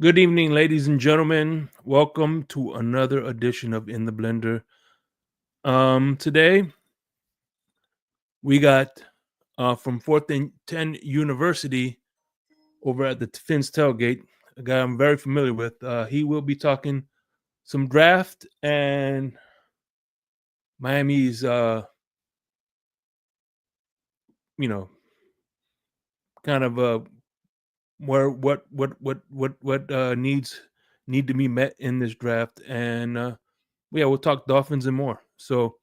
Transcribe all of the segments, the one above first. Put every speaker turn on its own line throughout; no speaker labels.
Good evening, ladies and gentlemen. Welcome to another edition of In the Blender. Today we got from 4th and 10 University over at the Finn's Tailgate, a guy I'm very familiar with. He will be talking some draft and Miami's, kind of where what needs need to be met in this draft, and yeah, we'll talk Dolphins and more. So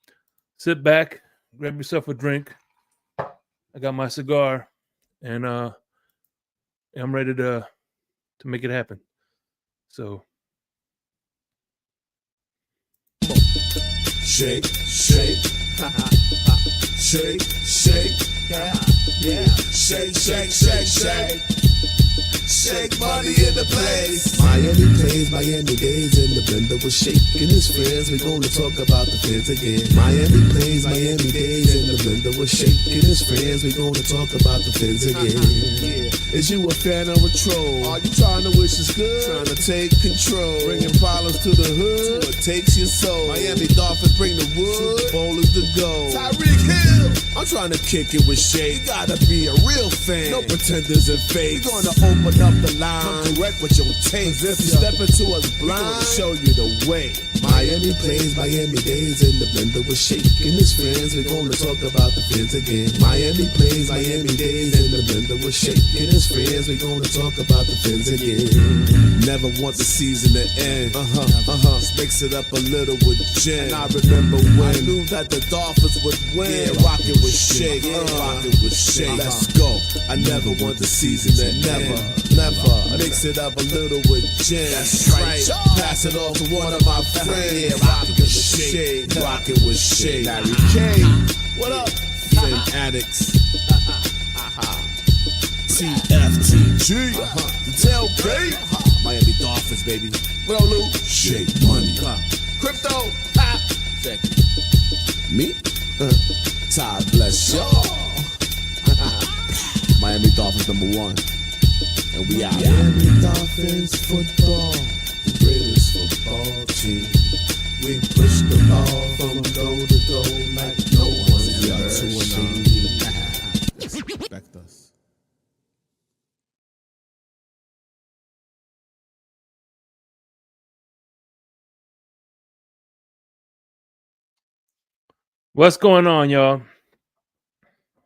sit back, grab yourself a drink. I got my cigar, and I'm ready to make it happen. So
shake, shake, shake, shake, yeah, shake, shake, shake, shake. Shake money in the place. Miami plays, Miami days in the blender was shaking his friends. We gonna talk about the Fins again. Miami plays, Miami days in the blender was shaking his friends. We gonna talk about the Fins again. Is you a fan or a troll? Are you trying to wish us good? Trying to take control, bringing problems to the hood. What takes your soul? Miami Dolphins bring the wood. Super Bowl is the goal. Tyreek Hill. I'm trying to kick it with Shay. You gotta be a real fan. No pretenders and fakes. We're gonna open up the line. Come correct with your taste. If you step into us blind, we're gonna show you the way. Miami plays, Miami days in the blender was shaking his friends. We're gonna talk about the Fins again. Miami plays, Miami days in the blender was shaking his friends. We're gonna talk about the Fins again. Never want the season to end. Let's mix it up a little with gin. And I remember when I knew that the Dolphins would win. Yeah, rockin' with Shake, rockin' with Shake. Let's go. I never want the season to end. Never mix it up a little with gin. That's right. Pass it off to one of my friends. Yeah, rockin' with Shake, rockin' with Shake. Larry K, what up? Phin-Addicts. TFTG, the tailgate. Miami Dolphins, baby. What up, Lou? Shake money. Crypto. Check it. Me? God bless y'all. Miami Dolphins #1. And we out. Miami Dolphins football, the greatest football team. We push the ball from goal to goal like no one's ever seen. Respect us.
what's going on, y'all?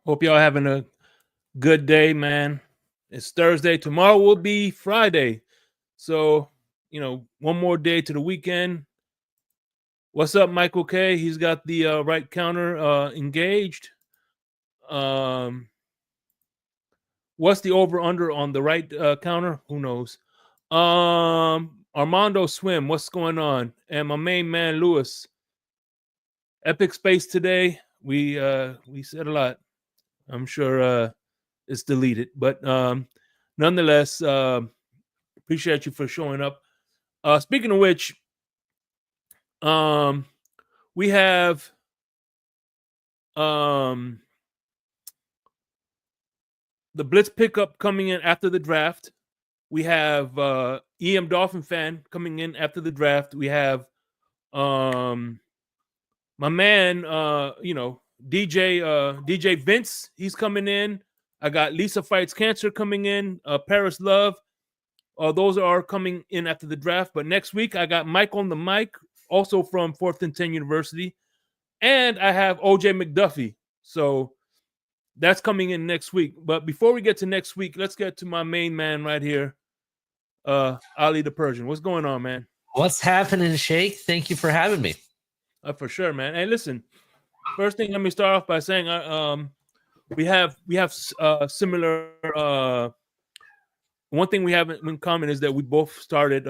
Hope y'all having a good day, man. It's Thursday. Tomorrow will be Friday. So, one more day to the weekend. What's up, Michael K? He's got the right counter engaged. What's the over under on the right counter? Who knows? Armando Swim, what's going on? And my main man Lewis. Epic Space today. We said a lot. I'm sure it's deleted, but nonetheless, appreciate you for showing up. Speaking of which, we have the Blitz pickup coming in after the draft. We have EM Dolphin fan coming in after the draft. We have my man, DJ Vince. He's coming in. I got Lisa Fights Cancer coming in. Paris Love. Those are coming in after the draft. But next week, I got Mike on the mic, also from 4th and 10 University. And I have OJ McDuffie. So that's coming in next week. But before we get to next week, let's get to my main man right here, Ali the Persian. What's going on, man?
What's happening, Shake? Thank you for having me.
For sure, man. Hey, listen. First thing, let me start off by saying, we have similar. One thing we have in common is that we both started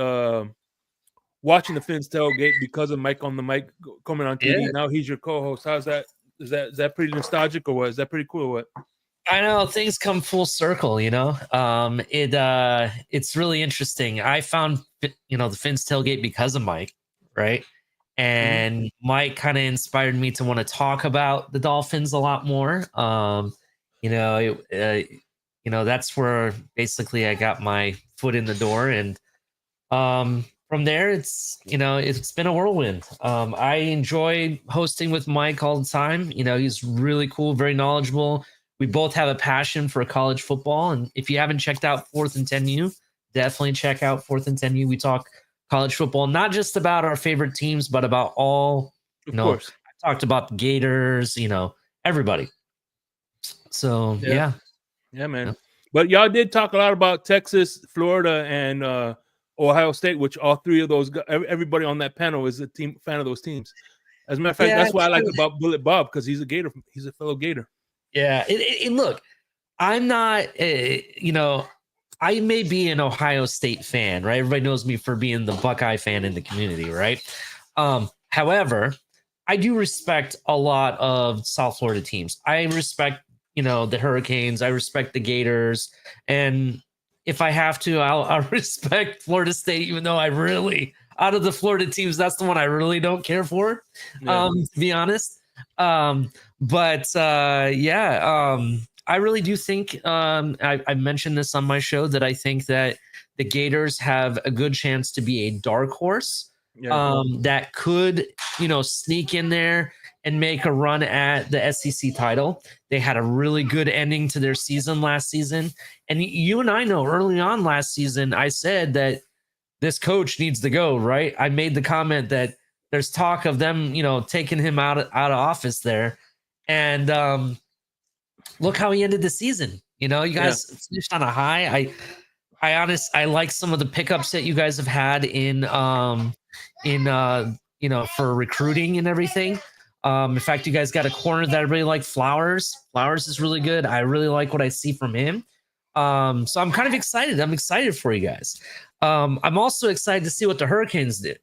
watching the Finn's Tailgate because of Mike on the mic coming on TV. Yeah. Now he's your co-host. How's that? Is that pretty nostalgic or what? Is that pretty cool or what?
I know things come full circle, it's really interesting. I found, the Finn's Tailgate because of Mike, right? And Mike kind of inspired me to want to talk about the Dolphins a lot more. That's where basically I got my foot in the door, and From there, it's been a whirlwind. I enjoy hosting with Mike all the time. He's really cool, very knowledgeable. We both have a passion for college football, and if you haven't checked out Fourth and 10U, definitely check out Fourth and 10U. We talk college football, not just about our favorite teams, but about all.
Of course,
I talked about the Gators. Everybody. So yeah,
man. Yeah. But y'all did talk a lot about Texas, Florida, and Ohio State, which all three of those, everybody on that panel is a fan of those teams. As a matter of fact, that's why I like about Bullet Bob, because he's a Gator. He's a fellow Gator.
Yeah. Look, I'm not, I may be an Ohio State fan, right? Everybody knows me for being the Buckeye fan in the community, right? However, I do respect a lot of South Florida teams. I respect, the Hurricanes. I respect the Gators. And if I have to, I'll respect Florida State, even though out of the Florida teams, that's the one I really don't care for, to be honest. I really do think, I mentioned this on my show, that I think that the Gators have a good chance to be a dark horse that could, sneak in there and make a run at the SEC title. They had a really good ending to their season last season. And you and I know early on last season, I said that this coach needs to go, right? I made the comment that there's talk of them, taking him out of office there. And look how he ended the season. You guys finished on a high. I like some of the pickups that you guys have had in for recruiting and everything. In fact, you guys got a corner that I really like, Flowers. Flowers is really good. I really like what I see from him. So I'm kind of excited. I'm excited for you guys. I'm also excited to see what the Hurricanes did.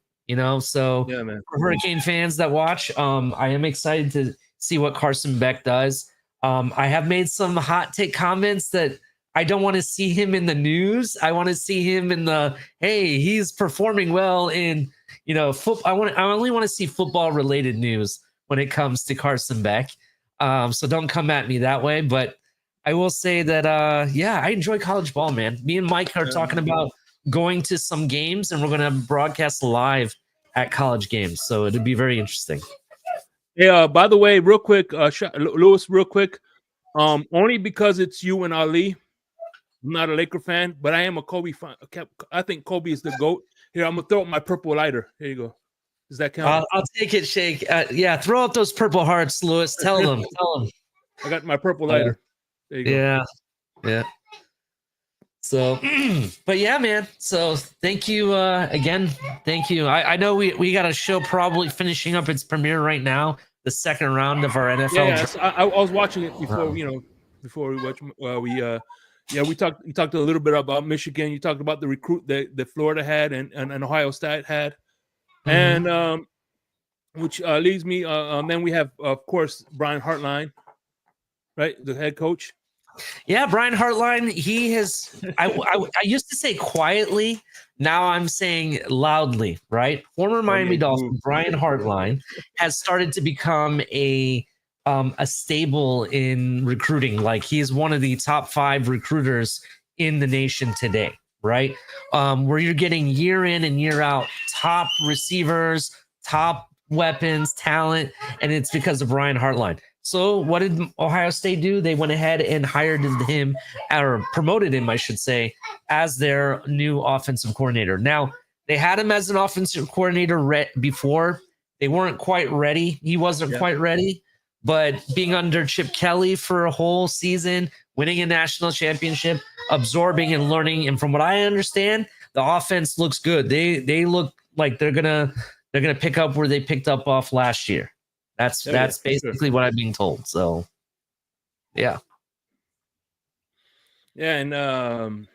So for Hurricane fans that watch, I am excited to see what Carson Beck does. I have made some hot take comments that I don't want to see him in the news. I want to see him in hey, he's performing well in, football. I only want to see football related news when it comes to Carson Beck. So don't come at me that way. But I will say that, I enjoy college ball, man. Me and Mike are talking about going to some games, and we're going to broadcast live at college games. So it'd be very interesting.
Yeah. By the way, real quick, Lewis, real quick. Only because it's you and Ali. I'm not a Laker fan, but I am a Kobe fan. I think Kobe is the GOAT. Here, I'm gonna throw up my purple lighter. Here you go. Does that count?
I'll take it, Shake. Throw up those purple hearts, Lewis. Tell them.
I got my purple lighter. There you go.
Yeah. So, but yeah, man. So thank you again. Thank you. I know we got a show probably finishing up its premiere right now, the second round of our NFL.
Yeah, I was watching it before. Before we watch. We talked a little bit about Michigan. You talked about the recruit that Florida had and Ohio State had, and which leads me. Then we have, of course, Brian Hartline, right, the head coach.
Yeah, Brian Hartline. He has. I used to say quietly. Now I'm saying loudly. Right, former Miami Dolphin Brian Hartline has started to become a stable in recruiting. Like, he's one of the top 5 recruiters in the nation today, right? Where you're getting year in and year out top receivers, top weapons, talent, and it's because of Brian Hartline. So what did Ohio State do? They went ahead and hired him, or promoted him, I should say, as their new offensive coordinator. Now, they had him as an offensive coordinator before. They weren't quite ready. He wasn't quite ready. But being under Chip Kelly for a whole season, winning a national championship, absorbing and learning, and from what I understand, the offense looks good. They look like they're gonna pick up where they picked up off last year. That's basically what I'm being told. So, yeah.
Yeah, and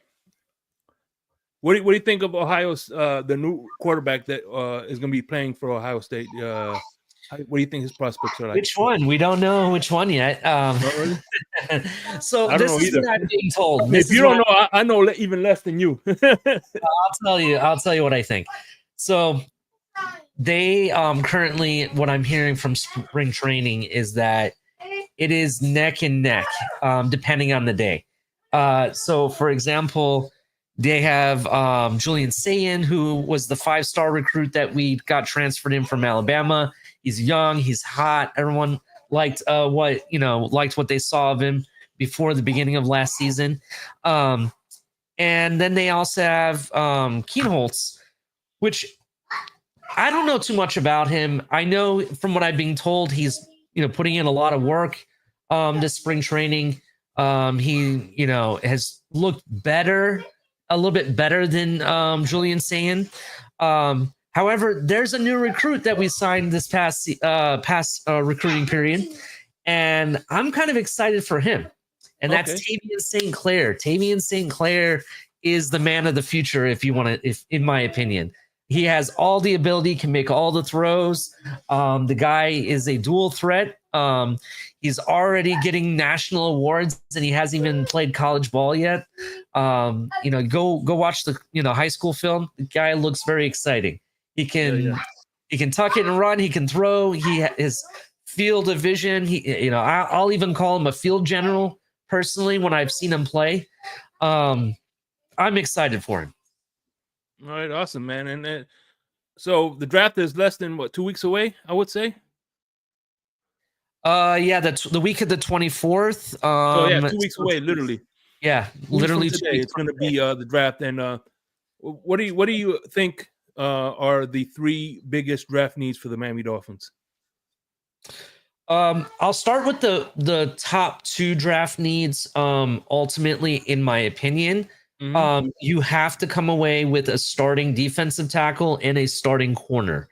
what do you think of Ohio's the new quarterback that is going to be playing for Ohio State? What do you think his prospects are like?
Which one? We don't know which one yet. So this is what I'm being told.
If you don't know, I know even less than you.
I'll tell you what I think. So they currently, what I'm hearing from spring training is that it is neck and neck, depending on the day. So, for example, They have Julian Sayin, who was the 5-star recruit that we got transferred in from Alabama. He's young, he's hot. Everyone liked what they saw of him before the beginning of last season. And then they also have Kienholz, which I don't know too much about him. I know from what I've been told, he's putting in a lot of work this spring training. He has looked better, a little bit better than Julian Sayin. However, there's a new recruit that we signed this past recruiting period, and I'm kind of excited for him. And that's Tavian St. Clair. Tavian St. Clair is the man of the future, if in my opinion. He has all the ability, can make all the throws. The guy is a dual threat. He's already getting national awards, and he hasn't even played college ball yet. Go watch the high school film. The guy looks very exciting. He can tuck it and run. He can throw. His field of vision. I'll even call him a field general personally when I've seen him play. I'm excited for him.
All right, awesome, man. And so the draft is less than 2 weeks away, I would say.
That's the week of the 24th.
2 weeks away, literally.
Yeah, literally
today. It's going to be the draft. And what do you think are the 3 biggest draft needs for the Miami Dolphins?
I'll start with the top 2 draft needs. Ultimately, in my opinion. You have to come away with a starting defensive tackle and a starting corner.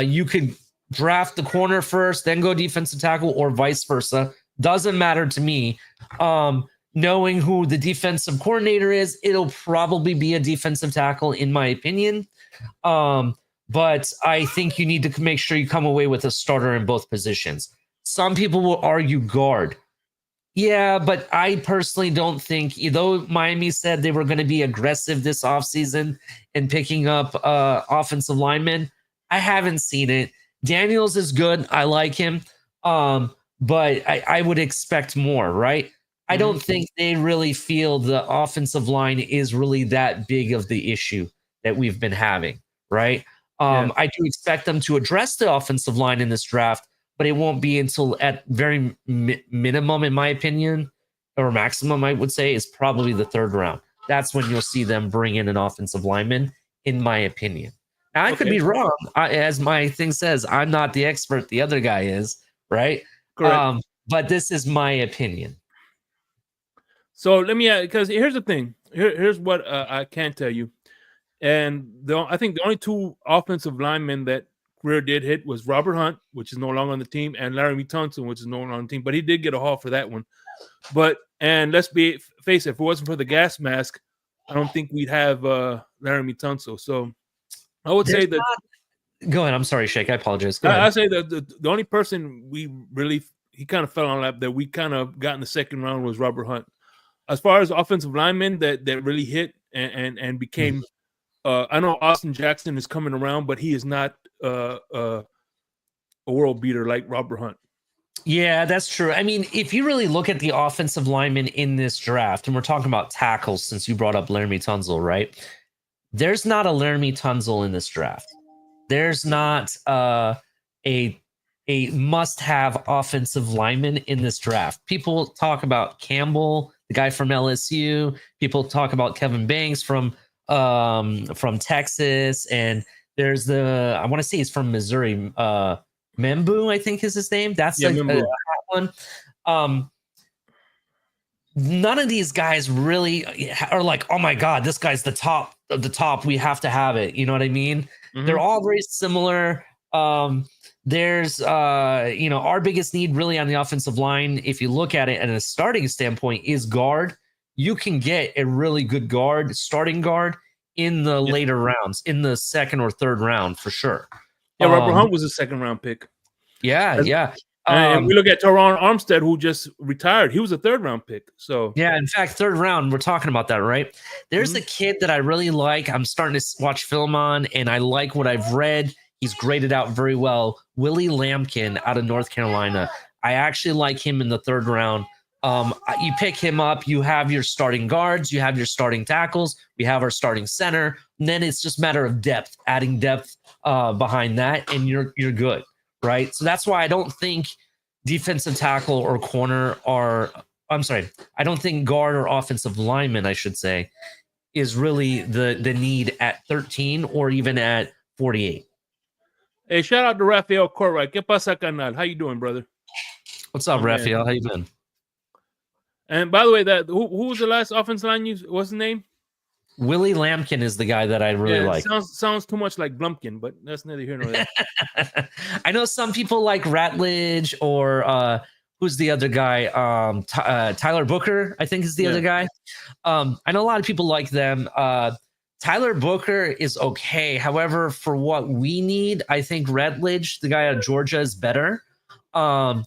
You could draft the corner first, then go defensive tackle, or vice versa. Doesn't matter to me. Knowing who the defensive coordinator is, it'll probably be a defensive tackle, in my opinion. But I think you need to make sure you come away with a starter in both positions. Some people will argue guard. Yeah, but I personally don't think, though Miami said they were going to be aggressive this offseason in picking up offensive linemen, I haven't seen it. Daniels is good. I like him. But I would expect more, right? I don't think they really feel the offensive line is really that big of the issue that we've been having, right? I do expect them to address the offensive line in this draft, but it won't be until at very minimum, in my opinion, or maximum, I would say, is probably the 3rd round. That's when you'll see them bring in an offensive lineman, in my opinion. Now, I could be wrong. As my thing says, I'm not the expert. The other guy is, right?
Correct.
But this is my opinion.
So let me, because here's the thing. Here's what I can tell you. And I think the only 2 offensive linemen that Greer did hit was Robert Hunt, which is no longer on the team, and Laramie Tunsil, which is no longer on the team. But he did get a haul for that one. And let's face it, if it wasn't for the gas mask, I don't think we'd have Laramie Tunsil. So I would say that.
Go ahead. I'm sorry, Shake. I apologize.
I say that the only person he kind of fell on lap that we kind of got in the 2nd round was Robert Hunt. As far as offensive linemen that really hit and became, I know Austin Jackson is coming around, but he is not a world beater like Robert Hunt.
Yeah, that's true. I mean, if you really look at the offensive linemen in this draft, and we're talking about tackles since you brought up Laramie Tunsil, right? There's not a Laramie Tunsil in this draft. There's not a must-have offensive lineman in this draft. People talk about Campbell, the guy from LSU. People talk about Kevin Banks from Texas, and there's I want to say he's from Missouri. Membu, I think is his name. That's that one. None of these guys really are like, oh my God, this guy's the top of the top. We have to have it. You know what I mean? They're all very similar. There's our biggest need really on the offensive line, if you look at it at a starting standpoint, is guard. You can get a really good starting guard in the later rounds, in the 2nd or 3rd round for sure.
Yeah, Robert Hunt was a 2nd round pick.
Yeah.
And we look at Teron Armstead, who just retired. He was a 3rd round pick. So
yeah, in fact, 3rd round, we're talking about that, right? There's a kid that I really like. I'm starting to watch film on, and I like what I've read. He's graded out very well. Willie Lampkin out of North Carolina. I actually like him in the 3rd round. You pick him up, you have your starting guards, you have your starting tackles, we have our starting center, and then it's just a matter of depth, adding depth behind that, and you're good, right? So that's why I don't think defensive tackle or corner are, I'm sorry, I don't think guard or offensive lineman, I should say, is really the need at 13 or even at 48.
Hey, shout out to Rafael Corright. ¿Qué pasa, canal? How you doing, brother?
What's up, Rafael? How you been?
And by the way, that who was the last offensive line you? What's his name?
Willie Lampkin is the guy that I really like.
Sounds too much like Blumpkin, but that's neither here nor there.
I know some people like Ratledge or who's the other guy? Tyler Booker, I think is the other guy. I know a lot of people like them. Tyler Booker is okay. However, for what we need, I think Ratledge, the guy out of Georgia, is better. But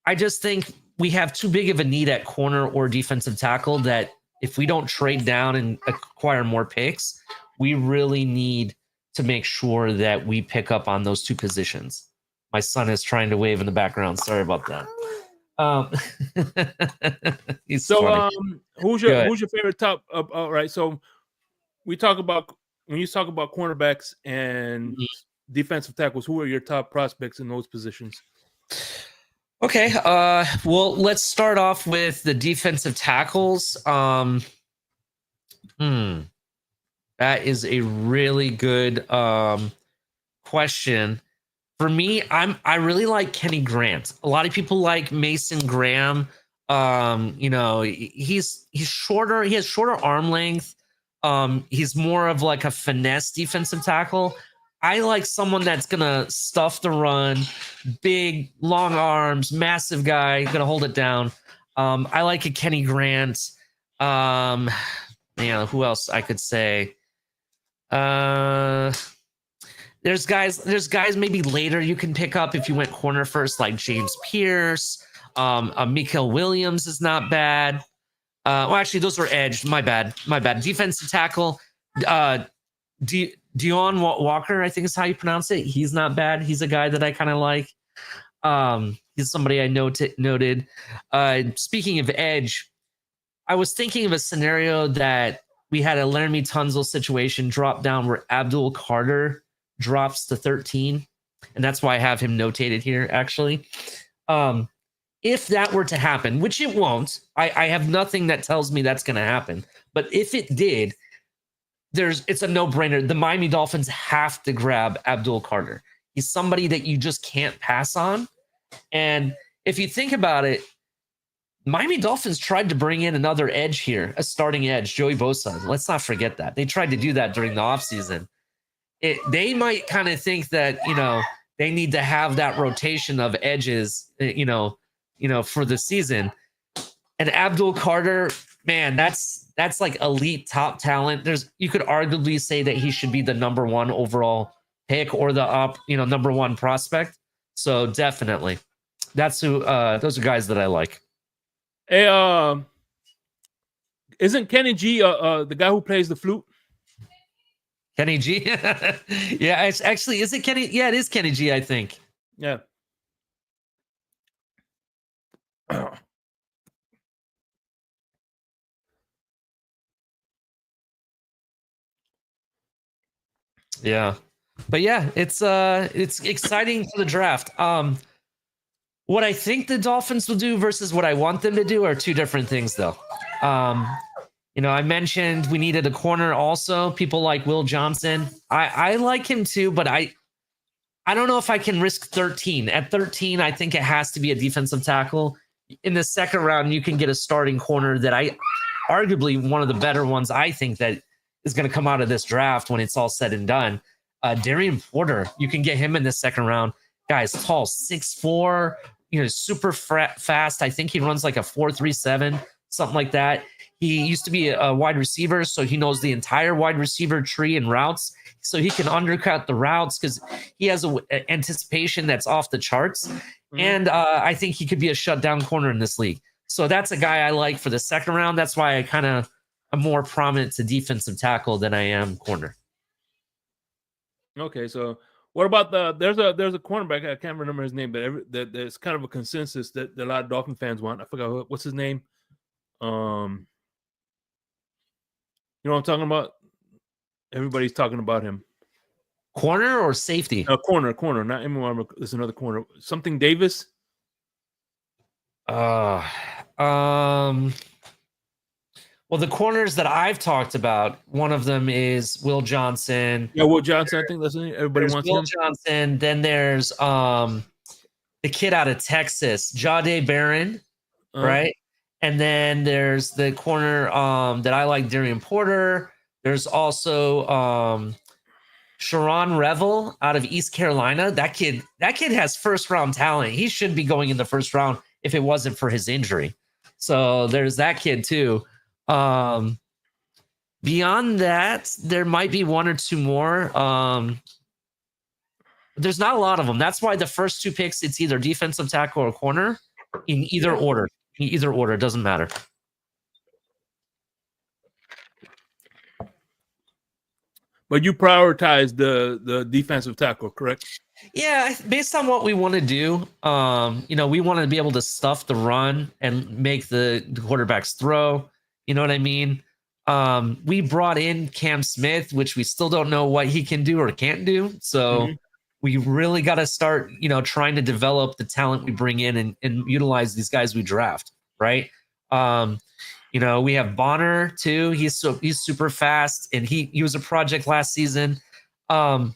I just think we have too big of a need at corner or defensive tackle that if we don't trade down and acquire more picks, we really need to make sure that we pick up on those two positions. My son is trying to wave in the background. Sorry about that.
Who's your favorite top? All right, so we talk about when you talk about cornerbacks and defensive tackles. Who are your top prospects in those positions?
Okay, well, let's start off with the defensive tackles. That is a really good question. For me, I really like Kenny Grant. A lot of people like Mason Graham. He's shorter. He has shorter arm length. He's more of like a finesse defensive tackle. I like someone that's gonna stuff the run, big, long arms, massive guy, gonna hold it down. I like a Kenny Grant. Who else I could say? There's guys maybe later you can pick up if you went corner first, like James Pierce. Mikael Williams is not bad. Well, actually, those were edge. My bad. Defensive tackle. Dion Walker, I think is how you pronounce it. He's not bad. He's a guy that I kind of like. He's somebody I noted. Speaking of edge, I was thinking of a scenario that we had a Laramie Tunzel situation drop down where Abdul Carter drops to 13. And that's why I have him notated here, actually. If that were to happen, which it won't, I have nothing that tells me that's going to happen. But if it did, it's a no-brainer. The Miami Dolphins have to grab Abdul Carter. He's somebody that you just can't pass on. And if you think about it, Miami Dolphins tried to bring in another edge here, a starting edge, Joey Bosa. Let's not forget that. They tried to do that during the offseason. They might kind of think that, they need to have that rotation of edges, for the season. And Abdul Carter, man, that's like elite top talent. You could arguably say that he should be the number one overall pick or the number one prospect. So definitely, that's who. Those are guys that I like.
Hey, isn't Kenny G the guy who plays the flute?
Kenny G. Yeah, it's actually, is it Kenny? Yeah, it is Kenny G, I think.
Yeah.
Yeah. But yeah, it's exciting for the draft. What I think the Dolphins will do versus what I want them to do are two different things, though. I mentioned we needed a corner also. People like Will Johnson. I like him too, but I don't know if I can risk 13. At 13, I think it has to be a defensive tackle. In the second round, you can get a starting corner that arguably one of the better ones I think that is going to come out of this draft when it's all said and done. Darian Porter, you can get him in the second round. Guy's tall, 6'4", super fast. I think he runs like a 4.37, something like that. He used to be a wide receiver, so he knows the entire wide receiver tree and routes, so he can undercut the routes because he has an anticipation that's off the charts. Mm-hmm. And I think he could be a shutdown corner in this league. So that's a guy I like for the second round. That's why I'm more prominent to defensive tackle than I am corner.
Okay, so What about there's a cornerback, I can't remember his name, but there's kind of a consensus that a lot of Dolphin fans want. I forgot what's his name. You know what I'm talking about? Everybody's talking about him.
Corner or safety?
Corner, not anymore. There's another corner. Something Davis.
Well, the corners that I've talked about, one of them is Will Johnson.
Yeah, Will Johnson. I think that's it. Everybody wants
Will
him.
Johnson. Then there's the kid out of Texas, Jahdae Barron, right? And then there's the corner that I like, Darian Porter. There's also Sharon Revel out of East Carolina. That kid has first round talent. He should be going in the first round if it wasn't for his injury. So there's that kid too. Beyond that, there might be one or two more. There's not a lot of them. That's why the first two picks, it's either defensive tackle or corner in either order. In either order, it doesn't matter.
But you prioritize the defensive tackle, correct?
Yeah, based on what we want to do, we want to be able to stuff the run and make the quarterbacks throw. You know what I mean? We brought in Cam Smith, which we still don't know what he can do or can't do. So we really got to start, trying to develop the talent we bring in and utilize these guys we draft, right? We have Bonner too. He's super fast, and he was a project last season. I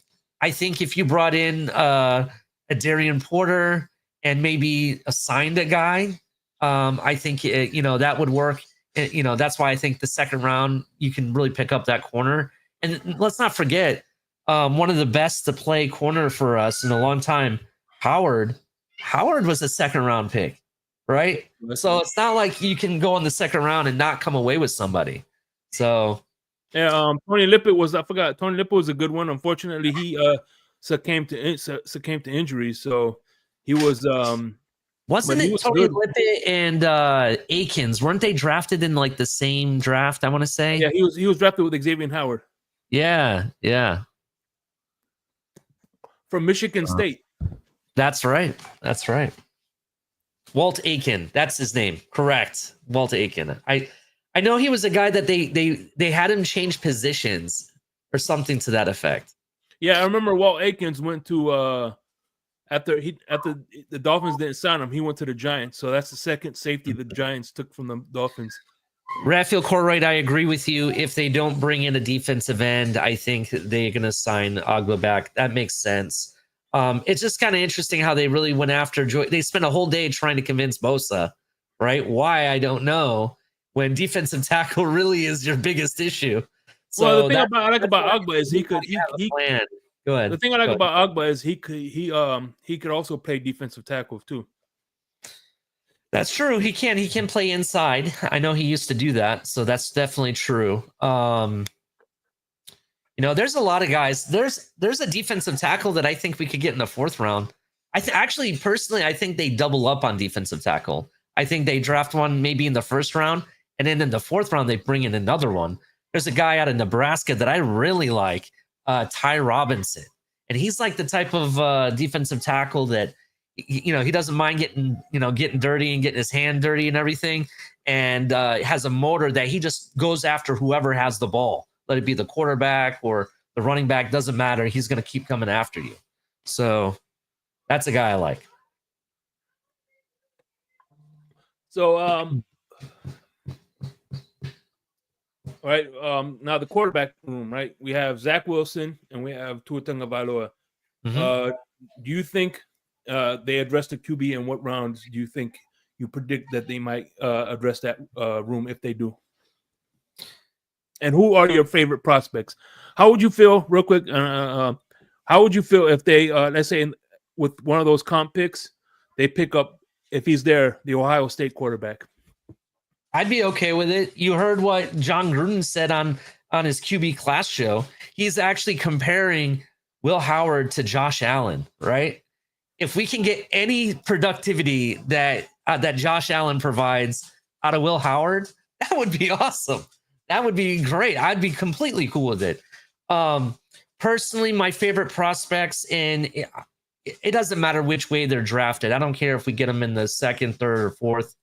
think if you brought in a Darian Porter and maybe assigned a guy, I think that would work. That's why I think the second round you can really pick up that corner. And let's not forget, one of the best to play corner for us in a long time, Howard. Howard was a second round pick, right? So it's not like you can go in the second round and not come away with somebody. So
yeah, Tony Lippett was a good one. Unfortunately, he succumbed to injuries, so he was
wasn't it Tony Lippett and Akins? Weren't they drafted in like the same draft? I want to say.
Yeah, he was drafted with Xavier Howard.
Yeah.
From Michigan State.
That's right. Walt Aiken. That's his name. Correct. Walt Aiken. I know he was a guy that they had him change positions or something to that effect.
Yeah, I remember Walt Aikens went to after the Dolphins didn't sign him, he went to the Giants. So that's the second safety the Giants took from the Dolphins.
Raphael Corright, I agree with you. If they don't bring in a defensive end, I think they're going to sign Agba back. That makes sense. It's just kind of interesting how they really went after Joy. They spent a whole day trying to convince Bosa, right? Why, I don't know, when defensive tackle really is your biggest issue. So
well, the thing I like about Agba is he
plan. Go ahead.
The thing I like about Agba is he could also play defensive tackle too.
That's true. He can play inside. I know he used to do that, so that's definitely true. There's a lot of guys. There's a defensive tackle that I think we could get in the fourth round. Actually, personally, I think they double up on defensive tackle. I think they draft one maybe in the first round, and then in the fourth round they bring in another one. There's a guy out of Nebraska that I really like, Ty Robinson, and he's like the type of defensive tackle that he doesn't mind getting dirty and getting his hand dirty and everything, and has a motor that he just goes after whoever has the ball. Let it be the quarterback or the running back, doesn't matter. He's going to keep coming after you. So that's a guy I like.
So, all right. Now the quarterback room, right? We have Zach Wilson and we have Tua Tagovailoa. Do you think they address the QB, and what rounds do you think you predict that they might address that room if they do? And who are your favorite prospects? How would you feel, real quick? How would you feel if they, let's say, with one of those comp picks, they pick up, if he's there, the Ohio State quarterback?
I'd be okay with it. You heard what John Gruden said on his QB class show. He's actually comparing Will Howard to Josh Allen, right? If we can get any productivity that Josh Allen provides out of Will Howard, that would be awesome. That would be great. I'd be completely cool with it. personally, my favorite prospects, and it doesn't matter which way they're drafted. I don't care if we get them in the second, third, or fourth.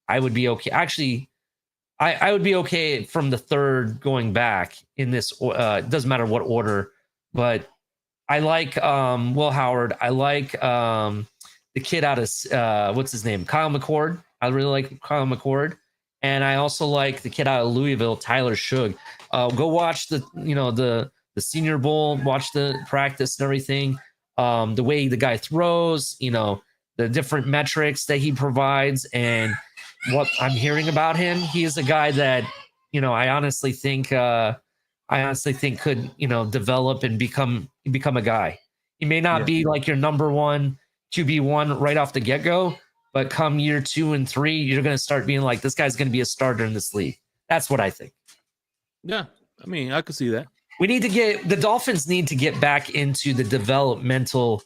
I would be okay. Actually, I would be okay from the third going back in this. It doesn't matter what order, but I like Will Howard. I like the kid out of what's his name, Kyle McCord. I really like Kyle McCord, and I also like the kid out of Louisville, Tyler Shug. Go watch the Senior Bowl, watch the practice and everything. The way the guy throws, the different metrics that he provides, and what I'm hearing about him, he is a guy that I honestly think could develop and become a guy. He may not be like your number one QB1 right off the get-go, but come year 2 and 3, you're going to start being like, this guy's going to be a starter in this league. That's what I think.
Yeah, I mean, I could see that.
The Dolphins need to get back into the developmental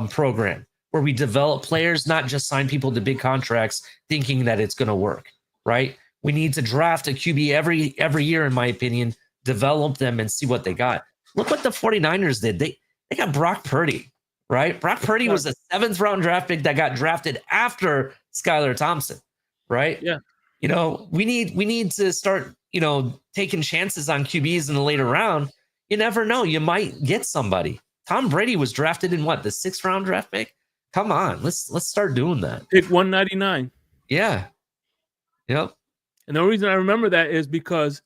program where we develop players, not just sign people to big contracts thinking that it's going to work, right? We need to draft a QB every year, in my opinion, develop them and see what they got. Look what the 49ers did. They got Brock Purdy, right? Brock Purdy was a 7th round draft pick that got drafted after Skylar Thompson, right?
Yeah.
We need to start, taking chances on QBs in the later round. You never know. You might get somebody. Tom Brady was drafted in the 6th round draft pick? Come on, let's start doing that.
Pick 199.
Yeah. Yep.
And the reason I remember that is because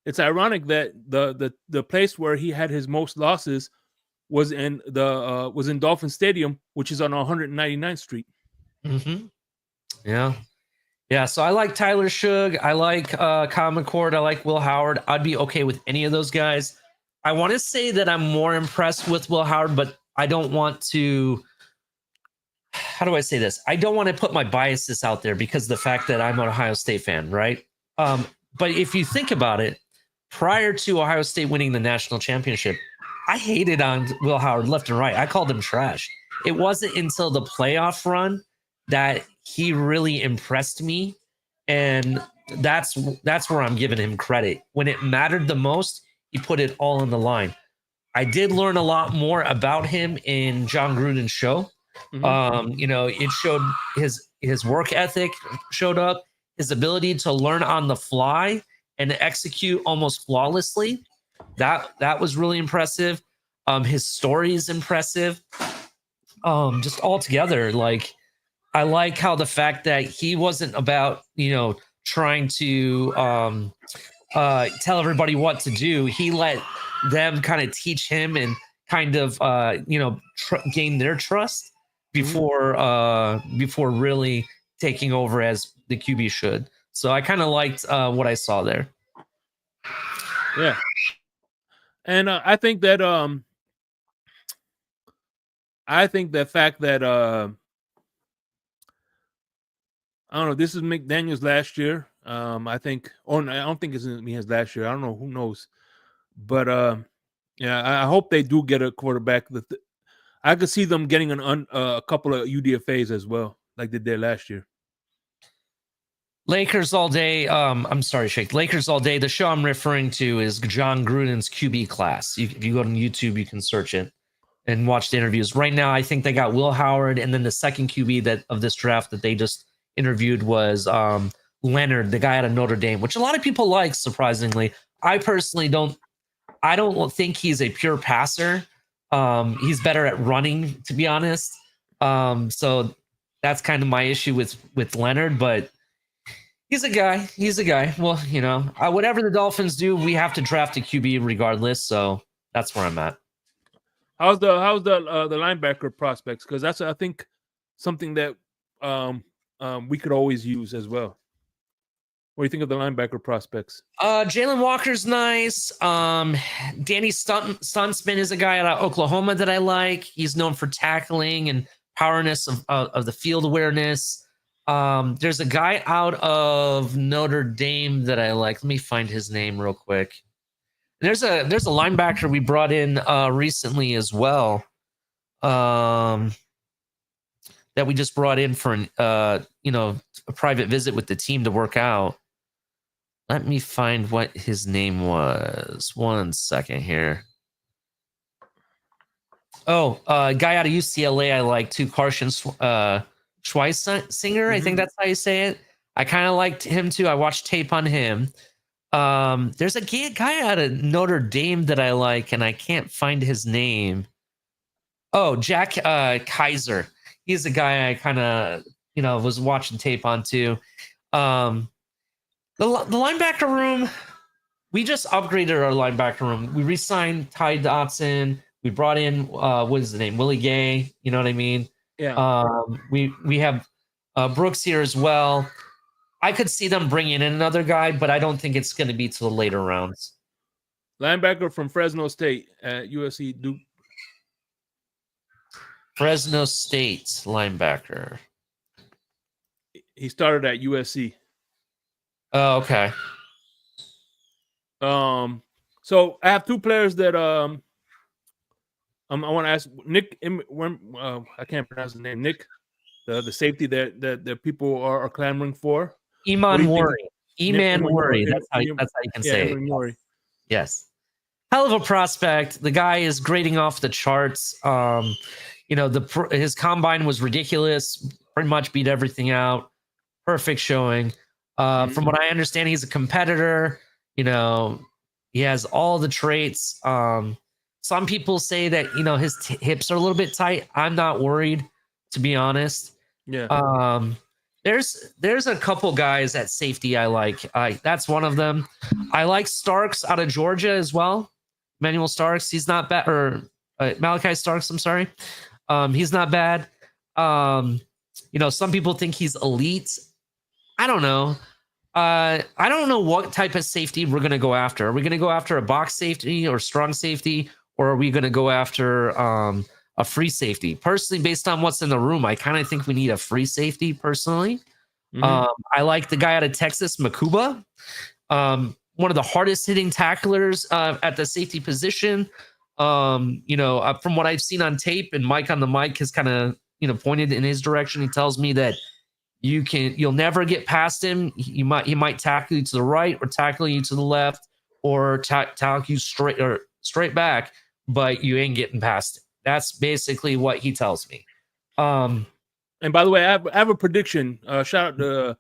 it's ironic that the place where he had his most losses was in Dolphin Stadium, which is on 199th Street.
Mm-hmm. Yeah. Yeah. So I like Tyler Shug. I like Kyle McCord. I like Will Howard. I'd be okay with any of those guys. I want to say that I'm more impressed with Will Howard, but I don't want to. How do I say this? I don't want to put my biases out there because of the fact that I'm an Ohio State fan, right? But if you think about it, prior to Ohio State winning the national championship, I hated on Will Howard left and right. I called him trash. It wasn't until the playoff run that he really impressed me, and that's where I'm giving him credit. When it mattered the most, he put it all on the line. I did learn a lot more about him in John Gruden's show. Mm-hmm. It showed his work ethic showed up, his ability to learn on the fly and execute almost flawlessly. That was really impressive. His story is impressive. Just altogether, like, I like how the fact that he wasn't about, trying to tell everybody what to do. He let them kind of teach him and kind of, gain their trust before really taking over as the QB should. So I kind of liked what I saw there.
Yeah. And I think that fact that I don't know, this is McDaniel's last year. I think, I don't think it's his last year. I don't know, who knows. But I hope they do get a quarterback. I could see them getting a couple of UDFAs as well, like they did last year.
Lakers all day. I'm sorry, Shake. Lakers all day. The show I'm referring to is John Gruden's QB class. If you go on YouTube, you can search it and watch the interviews. Right now, I think they got Will Howard, and then the second QB of this draft that they just interviewed was Leonard, the guy out of Notre Dame, which a lot of people like, surprisingly. I personally don't. I don't think he's a pure passer. He's better at running, to be honest. So that's kind of my issue with Leonard, but he's a guy. Well, whatever the Dolphins do, we have to draft a QB regardless. So that's where I'm at.
How's the linebacker prospects? Because that's, I think, something that we could always use as well. What do you think of the linebacker prospects?
Jalen Walker's nice. Danny Stunsman is a guy out of Oklahoma that I like. He's known for tackling and powerness of the field awareness. There's a guy out of Notre Dame that I like. Let me find his name real quick. There's a linebacker we brought in recently as well. That we just brought in for a private visit with the team to work out. Let me find what his name was. One second here. Oh, guy out of UCLA I like too, Carson Schweisinger. I think that's how you say it. I kind of liked him too. I watched tape on him. There's a guy out of Notre Dame that I like, and I can't find his name. Oh, Jack Kaiser. He's a guy I kind of, was watching tape on too. The linebacker room, we just upgraded our linebacker room. We re-signed Ty Dotson. We brought in what is the name? Willie Gay. You know what I mean?
Yeah.
We have Brooks here as well. I could see them bringing in another guy, but I don't think it's going to be to the later rounds.
Linebacker from Fresno State at USC Duke.
Fresno State linebacker.
He started at USC.
Oh, okay.
So I have two players that I want to ask Nick. I can't pronounce his name. Nick, the safety that people are clamoring for.
Eman Worry. That's how you can say it. Yes. Hell of a prospect. The guy is grading off the charts. His combine was ridiculous. Pretty much beat everything out. Perfect showing. From what I understand, he's a competitor. He has all the traits. Some people say that his hips are a little bit tight. I'm not worried, to be honest.
Yeah.
There's a couple guys at safety I like. That's one of them. I like Starks out of Georgia as well. Manuel Starks. He's not bad. Or Malachi Starks. I'm sorry. He's not bad. Some people think he's elite. I don't know. I don't know what type of safety we're going to go after. Are we going to go after a box safety or strong safety, or are we going to go after a free safety? Personally, based on what's in the room, I kind of think we need a free safety personally. I like the guy out of Texas, Makuba, one of the hardest hitting tacklers at the safety position. From what I've seen on tape, and Mike on the mic has kind of, pointed in his direction. He tells me that you'll never get past him. He might tackle you to the right or tackle you to the left or tackle you straight back, but you ain't getting past it. That's basically what he tells me.
And by the way, I have a prediction. Shout out to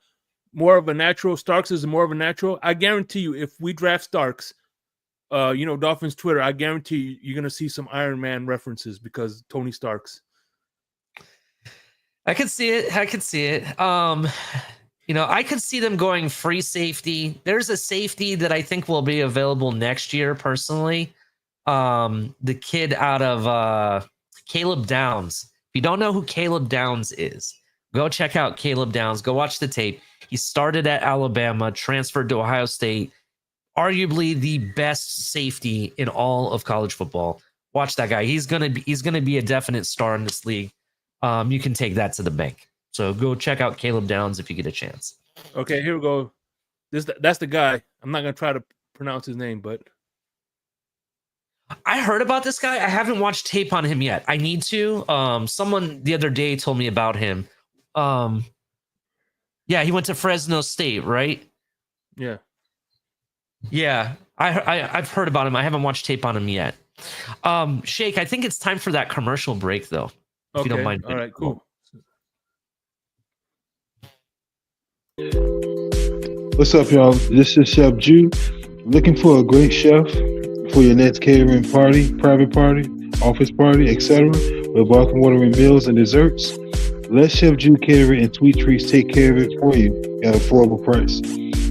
more of a natural. Starks is more of a natural. I guarantee you, if we draft Starks, Dolphins Twitter, I guarantee you're going to see some Iron Man references because Tony Starks.
I could see it. I could see them going free safety. There's a safety that I think will be available next year, personally. The kid out of Caleb Downs. If you don't know who Caleb Downs is, go check out Caleb Downs. Go watch the tape. He started at Alabama, transferred to Ohio State. Arguably the best safety in all of college football. Watch that guy. He's gonna be a definite star in this league. You can take that to the bank. So go check out Caleb Downs if you get a chance.
Okay, here we go. That's the guy. I'm not gonna try to pronounce his name, but
I heard about this guy. I haven't watched tape on him yet. I need to. Someone the other day told me about him. Yeah, he went to Fresno State, right?
Yeah.
Yeah, I've heard about him. I haven't watched tape on him yet. Shake, I think it's time for that commercial break, though. If you don't mind.
All right, cool.
What's up, y'all? This is Chef Jew. Looking for a great chef for your next catering party, private party, office party, etc. with welcome watering meals and desserts? Let Chef Jew Catering and Sweet Treats take care of it for you at an affordable price.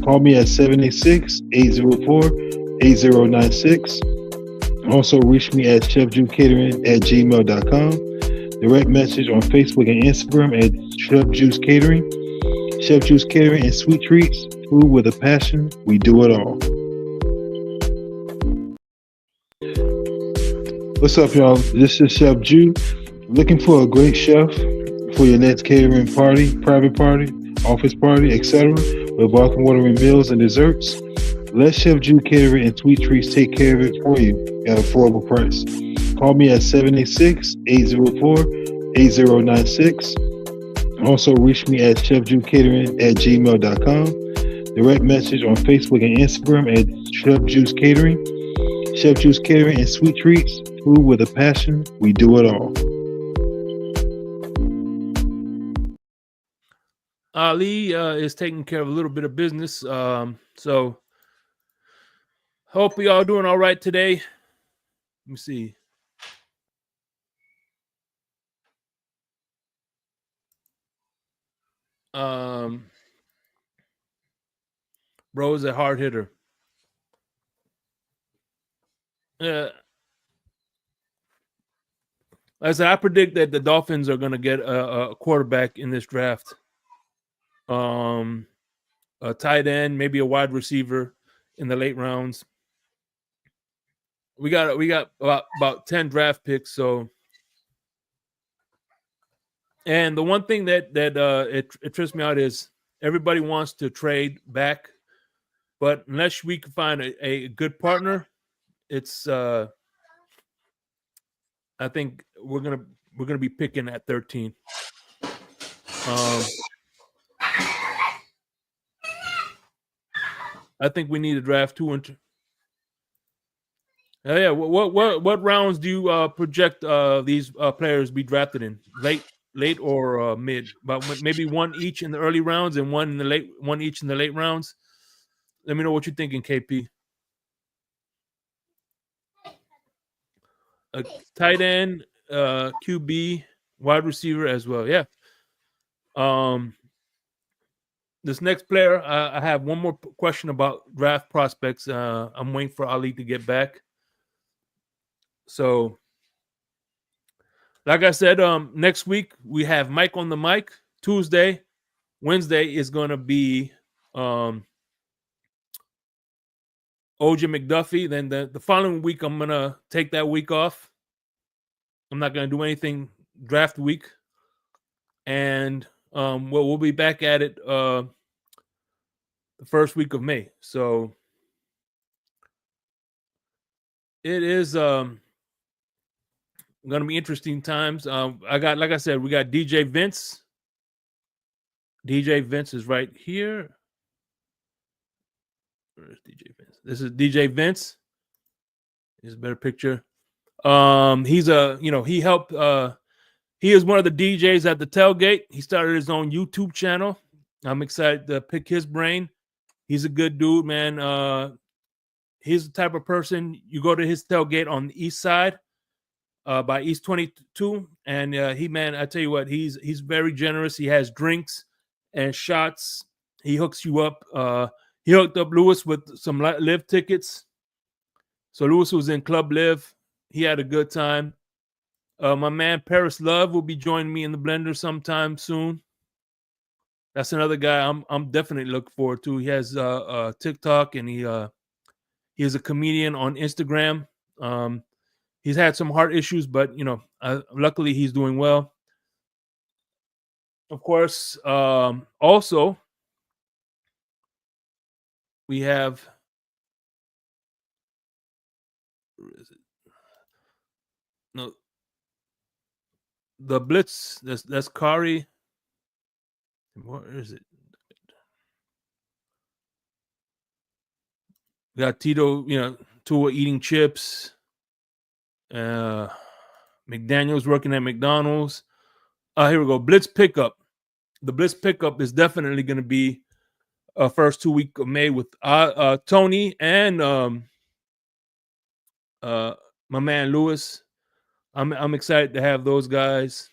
Call me at 786-804-8096. Also, reach me at chefjewcatering@gmail.com. Direct message on Facebook and Instagram at Chef Juice Catering. Chef Juice Catering and Sweet Treats. Food with a passion. We do it all. What's up, y'all? This is Chef Jew. Looking for a great chef for your next catering party, private party, office party, etc. with welcome watering meals and desserts? Let Chef Jew Catering and Sweet Treats take care of it for you at an affordable price. Call me at 786-804-8096. Also, reach me at chefjewcatering@gmail.com. Direct message on Facebook and Instagram at Chef Juice Catering. Chef Juice Catering and Sweet Treats. who, with a passion, we do it all.
Ali is taking care of a little bit of business. So hope y'all doing all right today. Let me see. Bro is a hard hitter. Like I said, I predict that the Dolphins are going to get a quarterback in this draft. A tight end, maybe a wide receiver in the late rounds. We got about 10 draft picks. So, and the one thing that it trips me out is everybody wants to trade back, but unless we can find a good partner, it's I think we're gonna be picking at 13. I think we need to draft 2 and 2. Yeah. What rounds do you project these players be drafted in? Late or mid? But maybe one each in the early rounds and one each in the late rounds. Let me know what you're thinking, KP. A tight end, QB, wide receiver as well. Yeah. This next player, I have one more question about draft prospects. I'm waiting for Ali to get back. So, like I said, next week we have Mike on the mic. Tuesday, Wednesday is going to be OJ McDuffie. Then the following week, I'm going to take that week off. I'm not going to do anything draft week. And we'll be back at it the first week of May. So it is going to be interesting times. Like I said, we got DJ Vince. DJ Vince is right here. Where's DJ Vince? This is DJ Vince. Here's a better picture. He's he helped. He is one of the DJs at the tailgate. He started his own YouTube channel. I'm excited to pick his brain. He's a good dude, man. He's the type of person you go to his tailgate on the east side, by East 22, and I tell you what, he's very generous. He has drinks and shots. He hooks you up. He hooked up Lewis with some live tickets. So Lewis was in Club Live. He had a good time. My man Paris Love will be joining me in the blender sometime soon. That's another guy I'm definitely looking forward to. He has TikTok, and he is a comedian on Instagram. He's had some heart issues, but luckily he's doing well. Of course, also we have, where is it? No, the Blitz. That's Kari. Where is it? We got Tito, Tua eating chips. McDaniel's working at McDonald's. Here we go. Blitz pickup. The Blitz pickup is definitely going to be first 2 week of May with Tony and my man Lewis. I'm excited to have those guys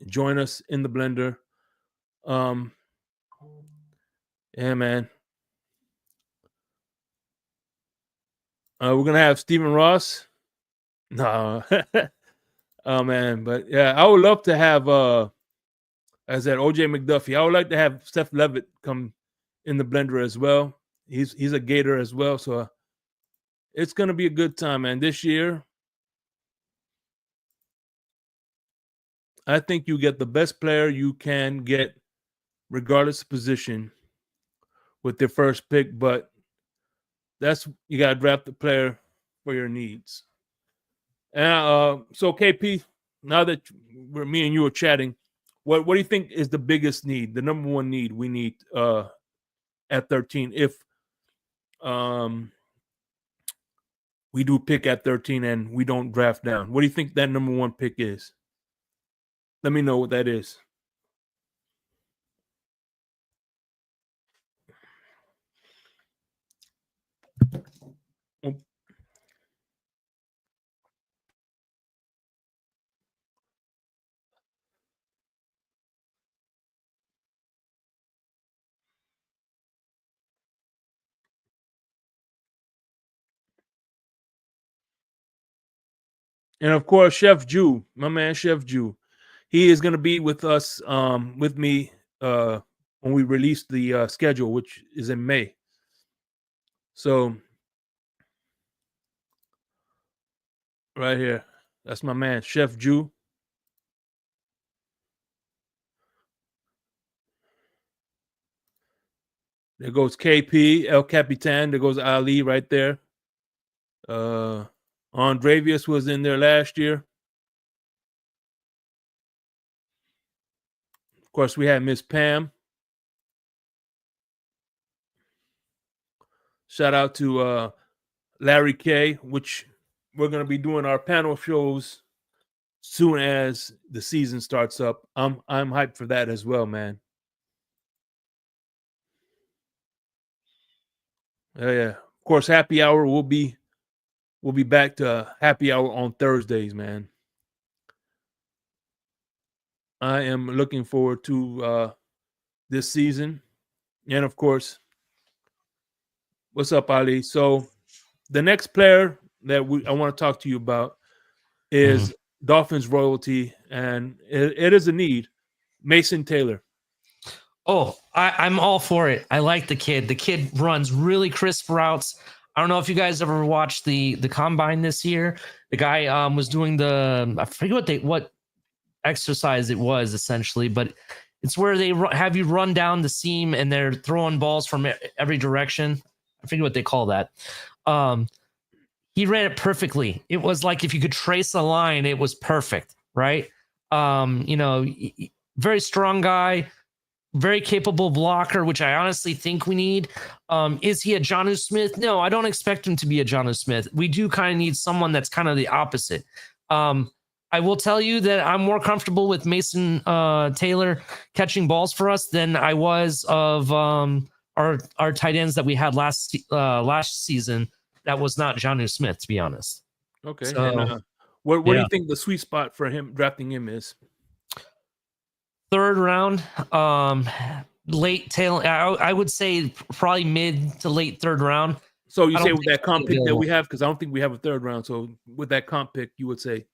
join us in the blender. Yeah, man. We're gonna have Stephen Ross. No, oh man, but yeah, I would love to have as that OJ McDuffie. I would like to have Steph Levitt come in the blender as well. He's a Gator as well, so it's gonna be a good time, man. This year, I think you get the best player you can get, regardless of position, with their first pick. But you gotta draft the player for your needs. And so KP, now that me and you are chatting, what do you think is the biggest need, the number one need we need at 13? If we do pick at 13 and we don't draft down. What do you think that number 1 pick is? Let me know what that is. And of course, Chef Jew, my man Chef Jew, he is going to be with us, with me, when we release the schedule, which is in May. So, right here, that's my man Chef Jew. There goes KP, El Capitan. There goes Ali right there. Andrevius was in there last year. Of course, we had Miss Pam. Shout out to Larry K, which we're going to be doing our panel shows soon as the season starts up. I'm hyped for that as well, man. Yeah. Of course, happy hour we'll be back to happy hour on Thursdays, man. I am looking forward to this season. And of course, what's up, Ali? So the next player that I want to talk to you about is Dolphins royalty, and it is a need. Mason Taylor.
Oh, I'm all for it. I like the kid. The kid runs really crisp routes. I don't know if you guys ever watched the combine this year. The guy was doing I forget what exercise it was essentially, but it's where they have you run down the seam and they're throwing balls from every direction. I forget what they call that. He ran it perfectly. It was like if you could trace a line, it was perfect, right? Very strong guy. Very capable blocker, which I honestly think we need. Is he a Jonnu Smith? No, I don't expect him to be a Jonnu Smith. We do kind of need someone that's kind of the opposite. I will tell you that I'm more comfortable with Mason Taylor catching balls for us than I was of our tight ends that we had last season. That was not Jonnu Smith, to be honest.
Okay.
So,
and, what do you think the sweet spot for him drafting him is?
3rd round, late tail. I would say probably mid to late 3rd round.
So you say with that comp pick that we have, because I don't think we have a 3rd round. So with that comp pick, you would say,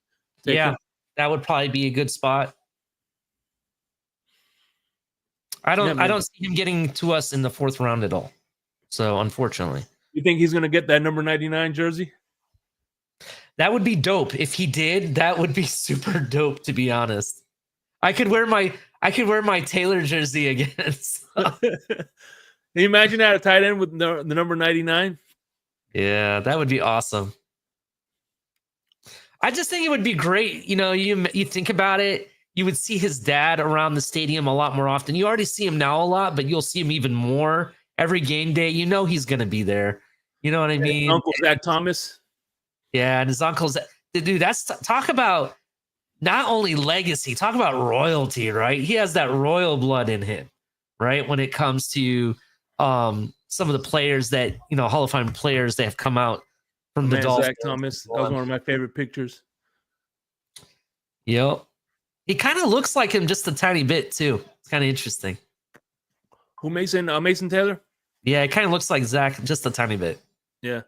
yeah, that would probably be a good spot. I don't see him getting to us in the 4th round at all. So unfortunately,
you think he's going to get that number 99 jersey?
That would be dope. If he did, that would be super dope, to be honest. I could wear my Taylor jersey again. So.
Can you imagine that, a tight end with the number 99?
Yeah, that would be awesome. I just think it would be great. You think about it, you would see his dad around the stadium a lot more often. You already see him now a lot, but you'll see him even more every game day. He's going to be there. You know what I mean?
Uncle Zach Thomas.
Yeah, and his uncle's dude. That's talk about not only legacy, talk about royalty, right? He has that royal blood in him, right? When it comes to some of the players that, Hall of Fame players that have come out from the Dolphins.
Zach Thomas. That was one of my favorite pictures.
Yep. He kind of looks like him just a tiny bit, too. It's kind of interesting.
Who, Mason Taylor?
Yeah, it kind of looks like Zach just a tiny bit.
Yeah.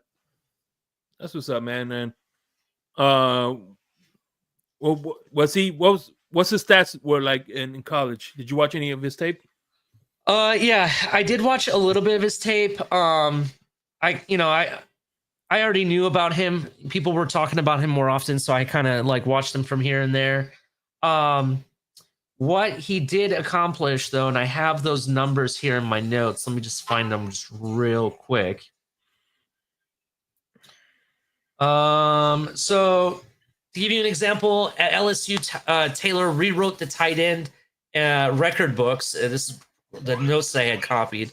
That's what's up, man. And well, what's his stats were like in college? Did you watch any of his tape?
Yeah, I did watch a little bit of his tape. I already knew about him. People were talking about him more often, so I kind of watched him from here and there. What he did accomplish, though, and I have those numbers here in my notes. Let me just find them just real quick. So to give you an example, at LSU, Taylor rewrote the tight end record books. This is the notes I had copied.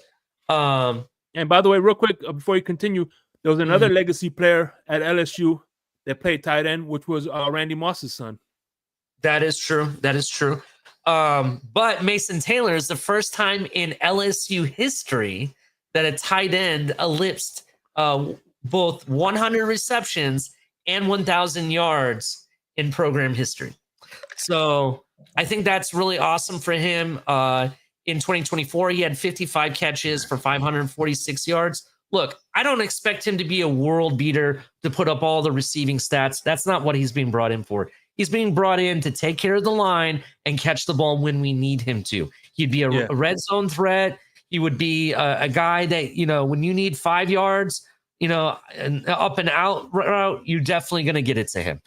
And by the way, real quick, before you continue, There was another legacy player at LSU that played tight end, which was Randy Moss's son.
That is true. That is true. But Mason Taylor is the first time in LSU history that a tight end ellipsed both 100 receptions and 1,000 yards in program history. So I think that's really awesome for him. In 2024, he had 55 catches for 546 yards. Look, I don't expect him to be a world beater to put up all the receiving stats. That's not what he's being brought in for. He's being brought in to take care of the line and catch the ball when we need him to. He'd be a red zone threat. He would be a guy that, when you need 5 yards, an up and out route, you're definitely going to get it to him.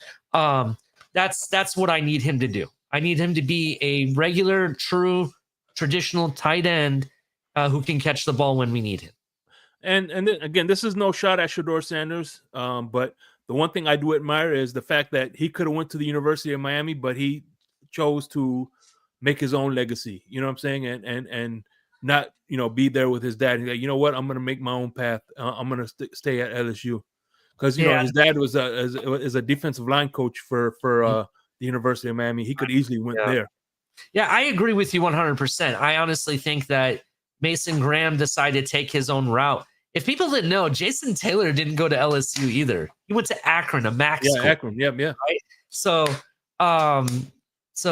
That's what I need him to do. I need him to be a regular, true, traditional tight end who can catch the ball when we need him.
And again, this is no shot at Shedeur Sanders, but the one thing I do admire is the fact that he could have went to the University of Miami, but he chose to make his own legacy. You know what I'm saying? And not be there with his dad. He's like, you know what? I'm going to make my own path. I'm going to stay at LSU because his dad was a defensive line coach for the University of Miami. He could easily went there.
Yeah, I agree with you 100%. I honestly think that Mason Graham decided to take his own route. If people didn't know, Jason Taylor didn't go to LSU either. He went to Akron, a MAC school.
Akron. Yeah.
Right? So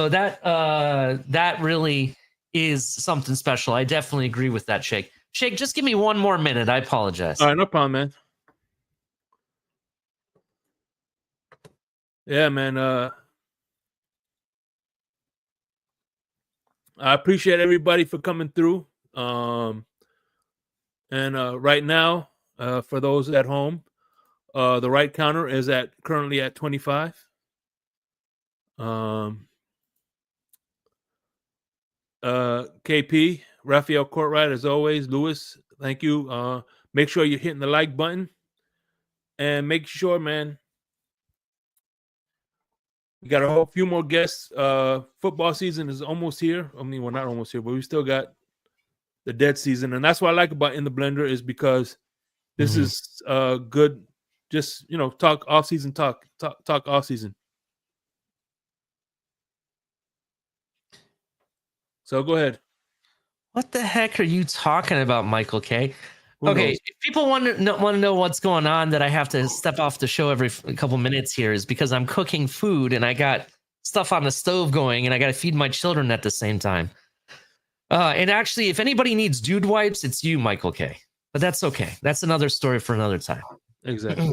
that really is something special. I definitely agree with that, Shake. Shake, just give me one more minute. I apologize.
All right, no problem, man. Yeah, man. I appreciate everybody for coming through. And right now, for those at home, the right counter is currently at 25. KP, Raphael Courtright, as always. Lewis, thank you. Make sure you're hitting the like button. And make sure, man, we got a few more guests. Football season is almost here. I mean, we're not almost here, but we still got the dead season. And that's what I like about In the Blender is because this is good. Just, talk off-season talk off-season. So go ahead.
What the heck are you talking about, Michael K? Okay, if people want to know what's going on, that I have to step off the show every couple minutes here is because I'm cooking food and I got stuff on the stove going and I got to feed my children at the same time. And actually, if anybody needs dude wipes, it's you, Michael K. But that's okay. That's another story for another time.
Exactly.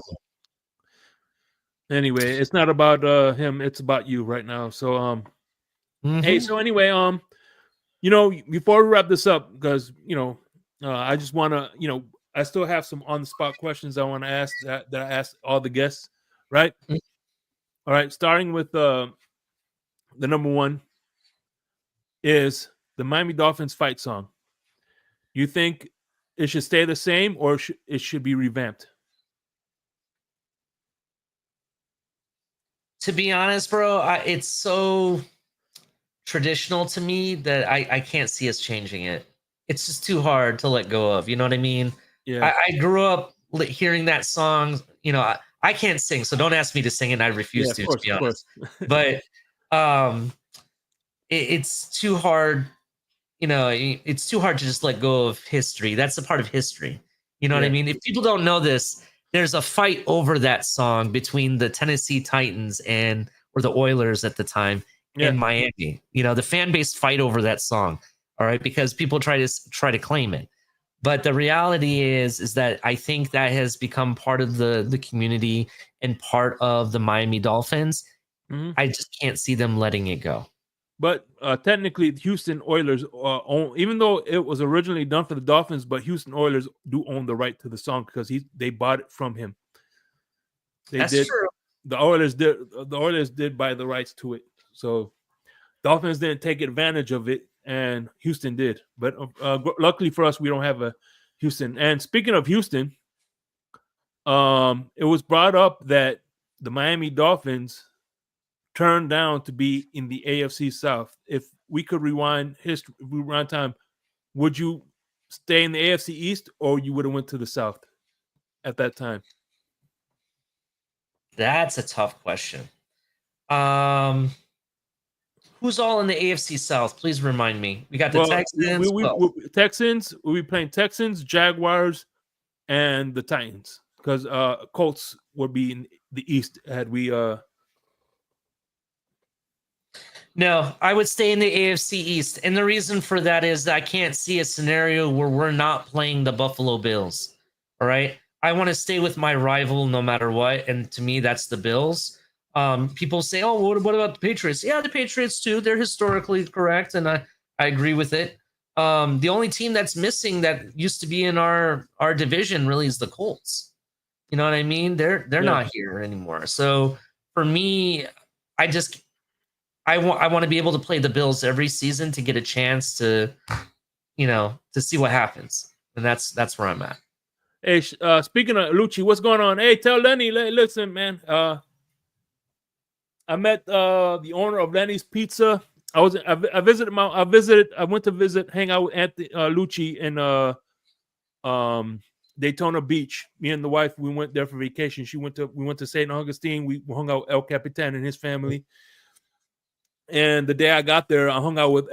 Anyway, it's not about him. It's about you right now. So, hey, so anyway, before we wrap this up, because, I just want to, I still have some on-the-spot questions I want to ask that I asked all the guests, right? All right, starting with the number one is the Miami Dolphins fight song. You think it should stay the same or it should be revamped?
To be honest, bro, it's so traditional to me that I can't see us changing it. It's just too hard to let go of. You know what I mean?
Yeah.
I grew up hearing that song. I can't sing, so don't ask me to sing it. I refuse to be honest. But it's too hard. It's too hard to just let go of history. That's a part of history. You know what I mean? If people don't know this, there's a fight over that song between the Tennessee Titans or the Oilers at the time in Miami. The fan base fight over that song. All right, because people try to claim it. But the reality is that I think that has become part of the community and part of the Miami Dolphins. I just can't see them letting it go.
But technically, the Houston Oilers, even though it was originally done for the Dolphins, but Houston Oilers do own the right to the song because they bought it from him.
That's true.
The Oilers did buy the rights to it. So Dolphins didn't take advantage of it, and Houston did. But luckily for us, we don't have a Houston. And speaking of Houston, it was brought up that the Miami Dolphins turned down to be in the AFC South. If we could rewind time, would you stay in the AFC East or you would have went to the South? at that time?
That's a tough question. Who's all in the AFC South? Please remind me. We got the Texans.
Texans. We'll be playing Texans, Jaguars, and the Titans, because Colts would be in the East had we.
No, I would stay in the AFC East, and the reason for that is that I can't see a scenario where we're not playing the Buffalo Bills. All right, I want to stay with my rival no matter what, and to me, that's the Bills. People say, "Oh, what about the Patriots?" Yeah, the Patriots too. They're historically correct, and I agree with it. The only team that's missing that used to be in our division really is the Colts. You know what I mean? They're not here anymore. So for me, I want to be able to play the Bills every season to get a chance to, to see what happens, and that's where I'm at.
Hey, speaking of Lucci, what's going on? Hey, tell Lenny, listen, man. I met the owner of Lenny's Pizza. I went to visit, hang out with Anthony Lucci in Daytona Beach. Me and the wife, we went there for vacation. We went to St. Augustine. We hung out with El Capitan and his family. And the day I got there, I hung out with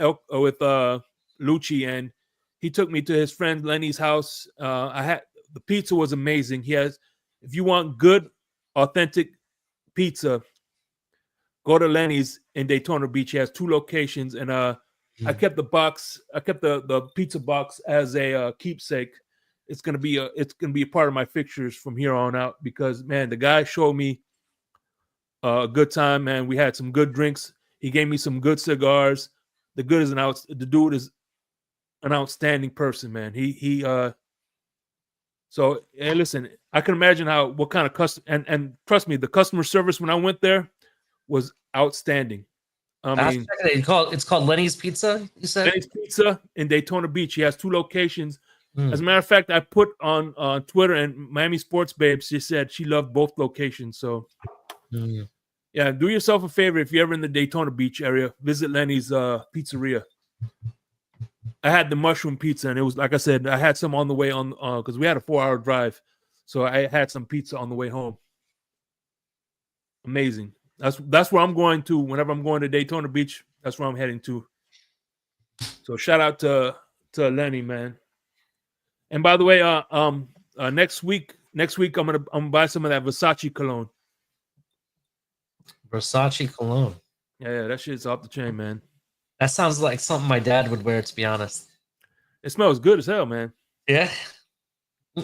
Lucci, and he took me to his friend Lenny's house. The pizza was amazing. If you want good, authentic pizza, go to Lenny's in Daytona Beach. He has 2 locations, and I kept the box. I kept the pizza box as a keepsake. It's gonna be a part of my fixtures from here on out, because man, the guy showed me a good time, man. We had some good drinks. He gave me some good cigars. The dude is an outstanding person, man. So hey, listen, I can imagine what kind of and trust me, the customer service when I went there was outstanding.
It's called Lenny's Pizza. You said
Lenny's Pizza in Daytona Beach. He has 2 locations. As a matter of fact, I put on Twitter, and Miami Sports Babes, she said she loved both locations. So yeah, do yourself a favor if you're ever in the Daytona Beach area, visit Lenny's Pizzeria. I had the mushroom pizza, and it was, like I said, I had some on the way on because we had a 4-hour drive, so I had some pizza on the way home. Amazing. That's where I'm going to whenever I'm going to Daytona Beach. That's where I'm heading to. So shout out to Lenny, man. And by the way, next week I'm gonna buy some of that Versace cologne.
Versace cologne.
Yeah, that shit's off the chain, man.
That sounds like something my dad would wear, to be honest.
It smells good as hell, man.
Yeah.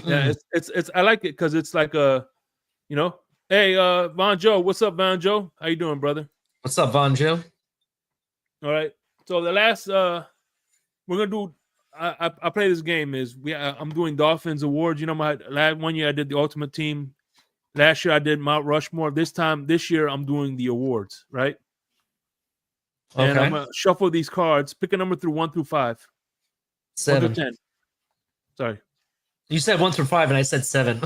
Yeah, it's I like it because it's like hey, Von Joe, what's up, Von Joe? How you doing, brother?
What's up, Von Joe?
All right. So the last we're gonna do. I play this game I'm doing Dolphins awards. You know, my last 1 year I did the Ultimate Team. Last year I did Mount Rushmore. This year I'm doing the awards, right? Okay. And I'm gonna shuffle these cards. Pick a number through 1 through 5.
7.
1 through 10. Sorry.
You said 1 through 5, and I said 7.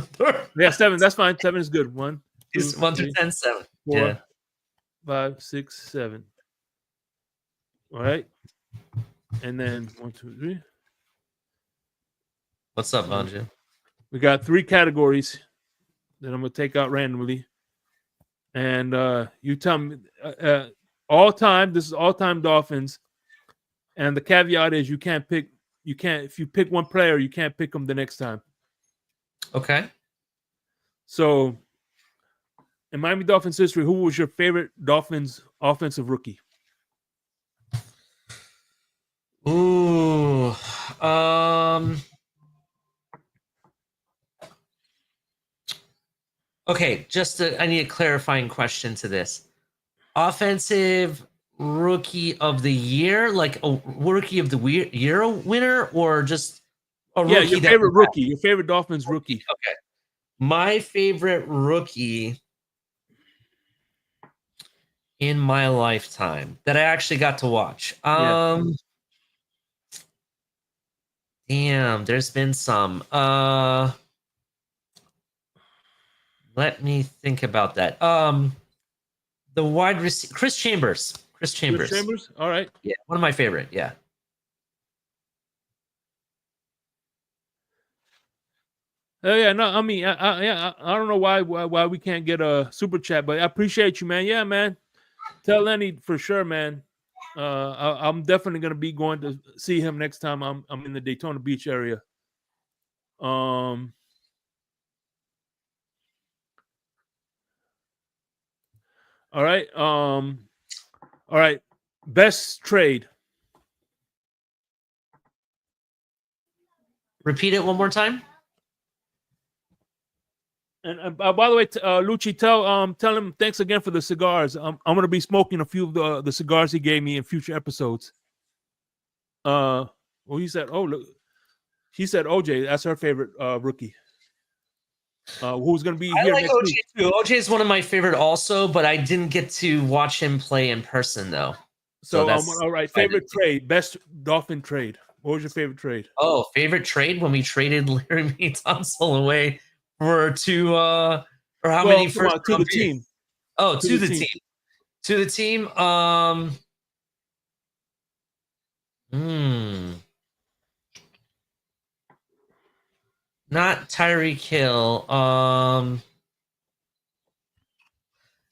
Yeah, 7. That's fine. 7 is good. 1, 2,
1 through 10, 7.
4, 5, 6, 7. All right. And then 1, 2, 3.
What's up, Bonjo?
We got 3 categories that I'm gonna take out randomly, and you tell me all time. This is all time Dolphins, and the caveat is you can't if you pick one player, you can't pick them the next time.
Okay.
So, in Miami Dolphins history, who was your favorite Dolphins offensive rookie?
Ooh, okay, I need a clarifying question to this. Offensive rookie of the year, like a rookie of the year winner, or just a rookie?
Yeah, your favorite rookie, your favorite Dolphins rookie.
Okay. My favorite rookie in my lifetime that I actually got to watch. Damn, there's been some. Let me think about that. The wide receiver, Chris Chambers. Chris Chambers.
All right.
Yeah, one of my favorite. Yeah.
Oh yeah, no, I mean, I don't know why we can't get a super chat, but I appreciate you, man. Yeah, man. Tell Lenny for sure, man. I'm definitely gonna be going to see him next time I'm in the Daytona Beach area. Um, all right. All right. Best trade.
Repeat it one more time.
And by the way, Lucci, tell him thanks again for the cigars. I'm gonna be smoking a few of the cigars he gave me in future episodes. Well, he said, oh look, she said OJ. That's her favorite rookie. Who's gonna be
I
here
like
next
OJ
week?
too. OJ is one of my favorite also, but I didn't get to watch him play in person though. So
So
that's
all right. Favorite trade, best Dolphin trade. What was your favorite trade?
Oh, favorite trade when we traded Larry Tunsil away for two or how many
Come
first
on, to the team.
Oh, to the team. To the team. Not Tyreek Hill.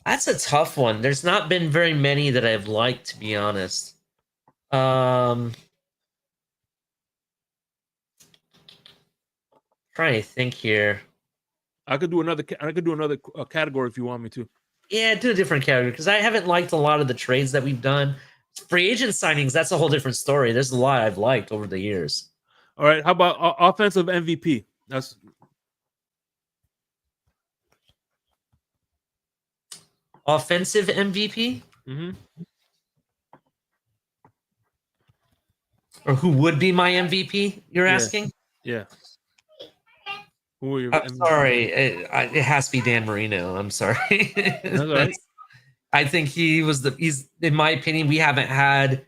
That's a tough one. There's not been very many that I've liked, to be honest. Trying to think here.
I could do another category if you want me to.
Yeah, do a different category because I haven't liked a lot of the trades that we've done. Free agent signings, that's a whole different story. There's a lot I've liked over the years.
All right, how about offensive MVP? That's
offensive MVP.
Mm-hmm.
Or who would be my MVP? You're asking?
Yeah. Who are your
I'm sorry, it has to be Dan Marino. I'm sorry.
That's all right.
I think he's in my opinion, we haven't had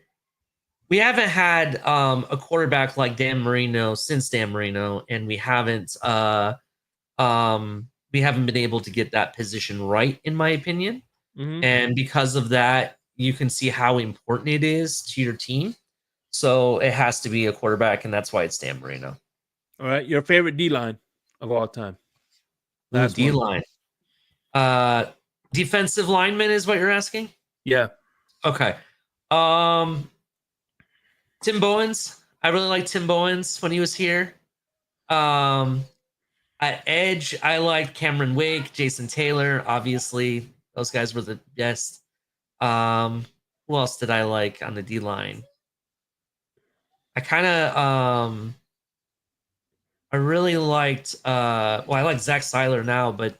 a quarterback like Dan Marino since Dan Marino, and we haven't been able to get that position right, in my opinion.
Mm-hmm.
And because of that, you can see how important it is to your team. So it has to be a quarterback, and that's why it's Dan Marino.
All right, your favorite D line of all time?
D line. Defensive lineman is what you're asking?
Yeah.
Okay. Tim Bowens. I really like Tim Bowens when he was here. At edge, I liked Cameron Wake, Jason Taylor. Obviously, those guys were the best. Who else did I like on the D line? I really liked I like Zach Seiler now, but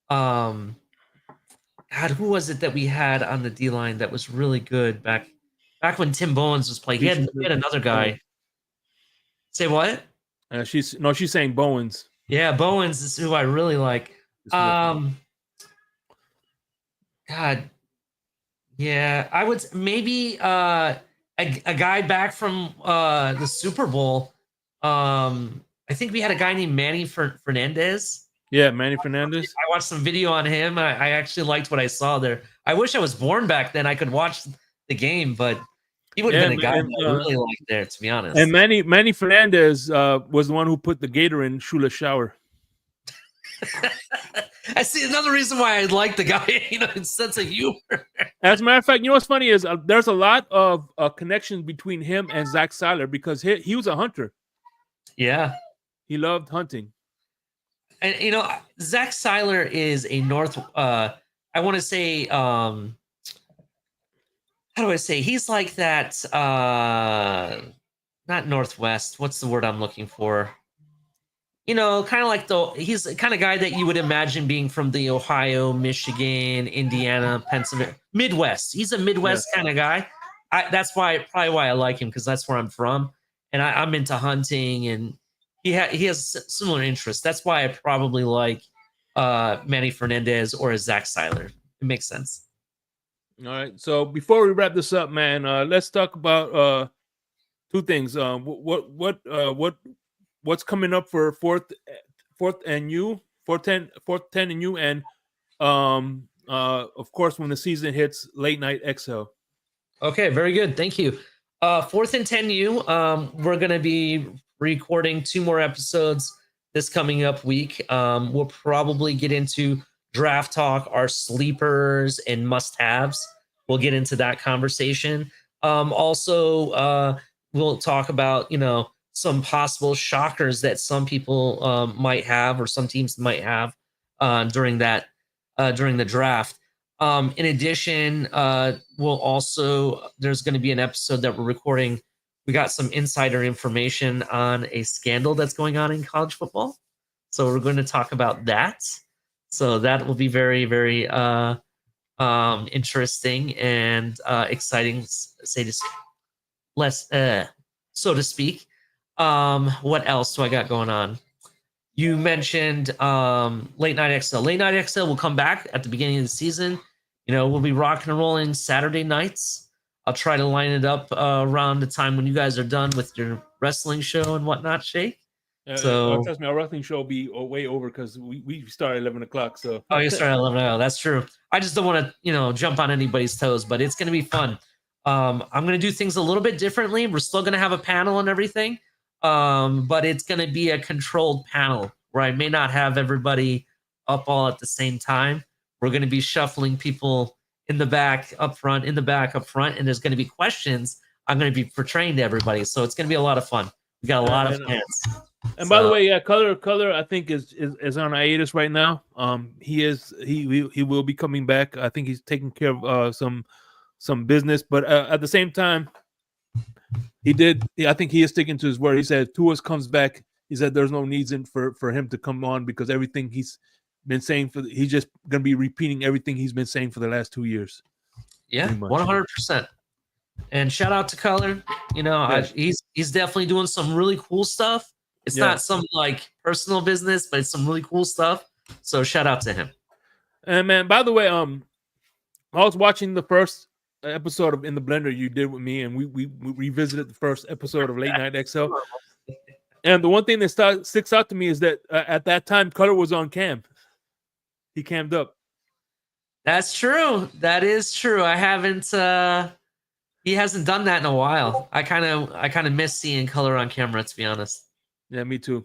God, who was it that we had on the D line that was really good back when Tim Bowens was playing? He had another guy. Say what?
She's saying Bowens.
Yeah, Bowens is who I really like. God, yeah, I would maybe a guy back from the Super Bowl. I think we had a guy named Manny Fernandez.
Yeah, Manny Fernandez.
I watched some video on him. I actually liked what I saw there. I wish I was born back then. I could watch the game, but he would have been a guy that I really liked there, to be honest.
And Manny Fernandez was the one who put the gator in Shula's shower.
I see another reason why I like the guy, his sense of humor.
As a matter of fact, what's funny is there's a lot of connections between him and Zach Seiler because he was a hunter.
Yeah.
He loved hunting.
And, Zach Seiler is a I want to say, how do I say? He's like that, not Northwest. What's the word I'm looking for? Kind of like he's the kind of guy that you would imagine being from the Ohio, Michigan, Indiana, Pennsylvania, Midwest. He's a Midwest kind of guy. That's probably why I like him, because that's where I'm from. And I'm into hunting, and he has similar interests. That's why I probably like Manny Fernandez or Zach Seiler. It makes sense.
All right. So before we wrap this up, man, let's talk about two things. What's coming up for fourth and U, 410 and U, and of course when the season hits, late night XL.
Okay, very good. Thank you. 4th and 10U, we're going to be recording 2 more episodes this coming up week. We'll probably get into draft talk, our sleepers and must-haves. We'll get into that conversation. Also, we'll talk about, some possible shockers that some people might have or some teams might have during the draft. In addition, there's going to be an episode that we're recording. We got some insider information on a scandal that's going on in college football. So we're going to talk about that. So that will be very, very interesting and exciting, so to speak. What else do I got going on? You mentioned Late Night XL. Late Night XL will come back at the beginning of the season. We'll be rocking and rolling Saturday nights. I'll try to line it up around the time when you guys are done with your wrestling show and whatnot, Shake.
Trust me, our wrestling show will be way over because we start at 11 o'clock. So
you start at 11 o'clock. That's true. I just don't want to, jump on anybody's toes, but it's going to be fun. I'm going to do things a little bit differently. We're still going to have a panel and everything, but it's going to be a controlled panel where I may not have everybody up all at the same time. We're going to be shuffling people in the back, up front, in the back, up front, and there's going to be questions I'm going to be portraying to everybody. So it's going to be a lot of fun. We got a lot of fans.
And by the way, Color, I think is on hiatus right now. He will be coming back. I think he's taking care of some business, but at the same time, I think he is sticking to his word. He said Tuas comes back. He said there's no needs for him to come on because everything he's been saying he's just gonna be repeating everything he's been saying for the last 2 years.
Yeah, 100%. And shout out to Color. He's definitely doing some really cool stuff. It's not some like personal business, but it's some really cool stuff. So shout out to him.
And man, by the way, I was watching the first episode of In the Blender you did with me, and we revisited the first episode of Late Night XL. And the one thing that sticks out to me is that at that time, Color was on cam. He cammed up.
That's true. That is true. I haven't. He hasn't done that in a while. I kind of miss seeing Color on camera, to be honest.
Yeah, me too.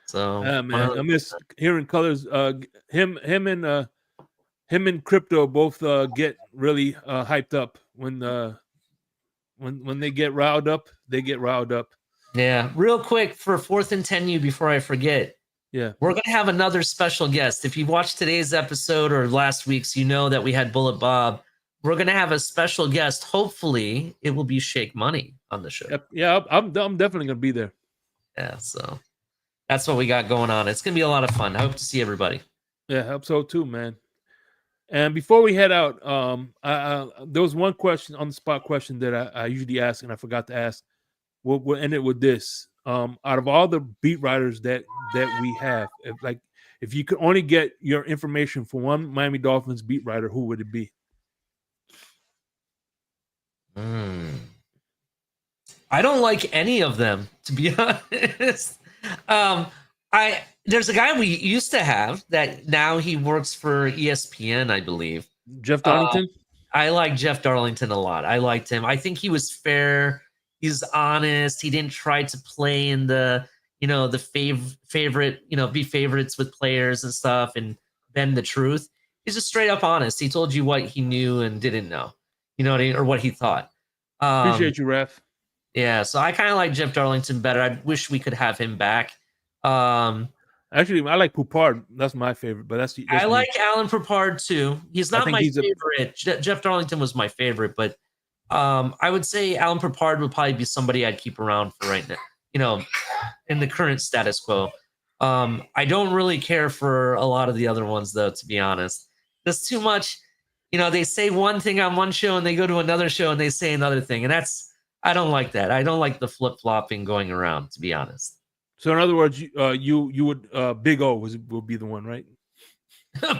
So
man, I miss hearing Colors. Him and Crypto both get really hyped up when they get riled up. They get riled up.
Yeah. Real quick for 4th and 10U before I forget.
Yeah,
we're gonna have another special guest. If you watched today's episode or last week's, you know that we had Bullet Bob. We're gonna have a special guest. Hopefully, it will be Shake Money on the show.
Yep. Yeah, I'm definitely gonna be there.
Yeah, so that's what we got going on. It's gonna be a lot of fun. I hope to see everybody.
Yeah, I hope so too, man. And before we head out, there was one question on the spot question that I usually ask, and I forgot to ask. We'll end it with this. Out of all the beat writers that we have, if you could only get your information from one Miami Dolphins beat writer, who would it be?
I don't like any of them, to be honest. There's a guy we used to have that now he works for ESPN, I believe.
Jeff Darlington?
I like Jeff Darlington a lot. I liked him. I think he was fair. He's honest. He didn't try to play in the, the favorite, be favorites with players and stuff and bend the truth. He's just straight up honest. He told you what he knew and didn't know, or what he thought.
Appreciate you, Ref.
Yeah, so I kind of like Jeff Darlington better. I wish we could have him back.
Actually, I like Poupard. That's my favorite, but that's
I like Alan Poupard too. He's not my favorite. Jeff Darlington was my favorite, but I would say Alan Poupard would probably be somebody I'd keep around for right now, in the current status quo. I don't really care for a lot of the other ones, though, to be honest. There's too much, they say one thing on one show and they go to another show and they say another thing. And I don't like that. I don't like the flip-flopping going around, to be honest.
So in other words, you would Big O will be the one, right?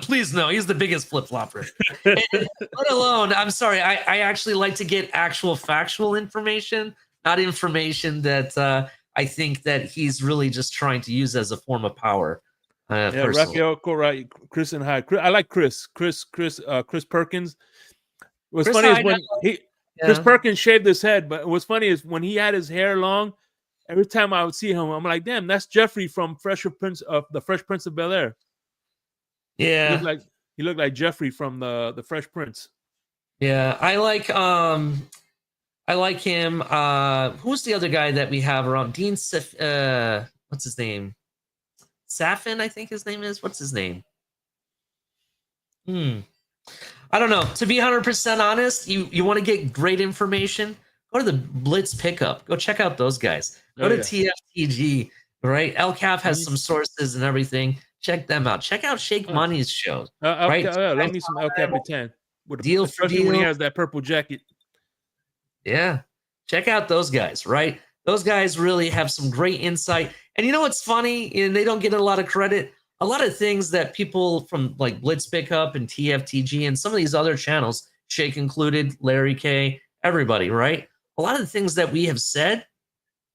Please no, he's the biggest flip-flopper. Let alone, I'm sorry, I actually like to get actual factual information, not information that I think that he's really just trying to use as a form of power.
Raphael, right, Chris and Hyde. I like Chris Perkins. What's funny is when Chris Perkins shaved his head, but what's funny is when he had his hair long every time I would see him, I'm like, damn, that's Jeffrey from the Fresh Prince of Bel-Air.
Yeah.
He looked like Jeffrey from the Fresh Prince.
Yeah, I like him. Who's the other guy that we have around? Dean what's his name? Safin, I think his name is. What's his name? I don't know. To be 100% honest, you want to get great information, go to the Blitz Pickup. Go check out those guys. Go to TFTG, right? El Cap has some sources and everything. Check them out. Check out Shake Money's show. Right?
Let me some El Capitan.
Deal for deal.
When he has that purple jacket.
Yeah. Check out those guys, right? Those guys really have some great insight. And you know what's funny? And they don't get a lot of credit. A lot of things that people from like Blitz Pickup and TFTG and some of these other channels, Shake included, Larry K, everybody, right? A lot of the things that we have said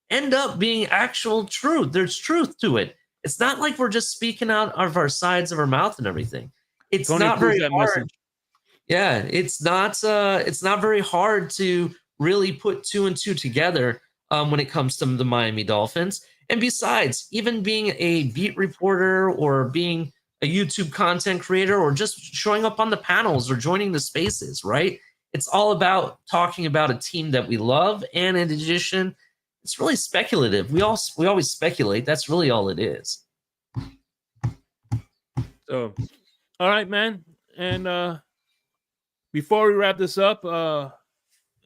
end up being actual truth. There's truth to it. It's not like we're just speaking out of our sides of our mouth and everything. It's not very hard. Message. Yeah, it's not very hard to really put 2 and 2 together when it comes to the Miami Dolphins. And besides, even being a beat reporter or being a YouTube content creator or just showing up on the panels or joining the spaces, right? It's all about talking about a team that we love. And in addition, it's really speculative. We always speculate. That's really all it is.
So, all right, man. And before we wrap this up,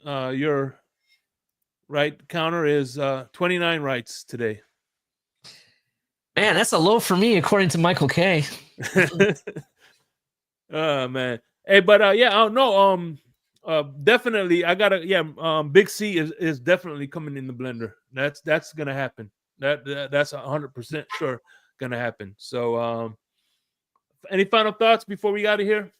your right counter is 29 rights today.
Man, that's a low for me, according to Michael K.
Oh man. Hey, but yeah, no, definitely I gotta Big C is definitely coming in the blender. That's gonna happen. That's 100% sure gonna happen. So any final thoughts before we get out of here?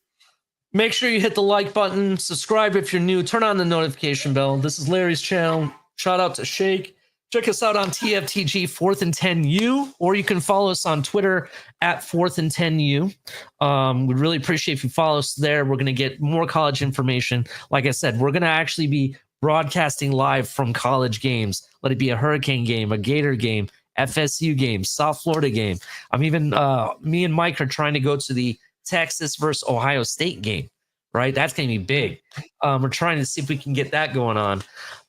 Make sure you hit the like button, subscribe if you're new, turn on the notification bell. This is Larry's channel. Shout out to Shake. Check us out on TFTG 4th and 10U, or you can follow us on Twitter at 4th and 10U. We'd really appreciate if you follow us there. We're going to get more college information. Like I said, we're going to actually be broadcasting live from college games. Let it be a Hurricane game, a Gator game, FSU game, South Florida game. I'm even me and Mike are trying to go to the Texas versus Ohio State game. Right, that's going to be big. We're trying to see if we can get that going on.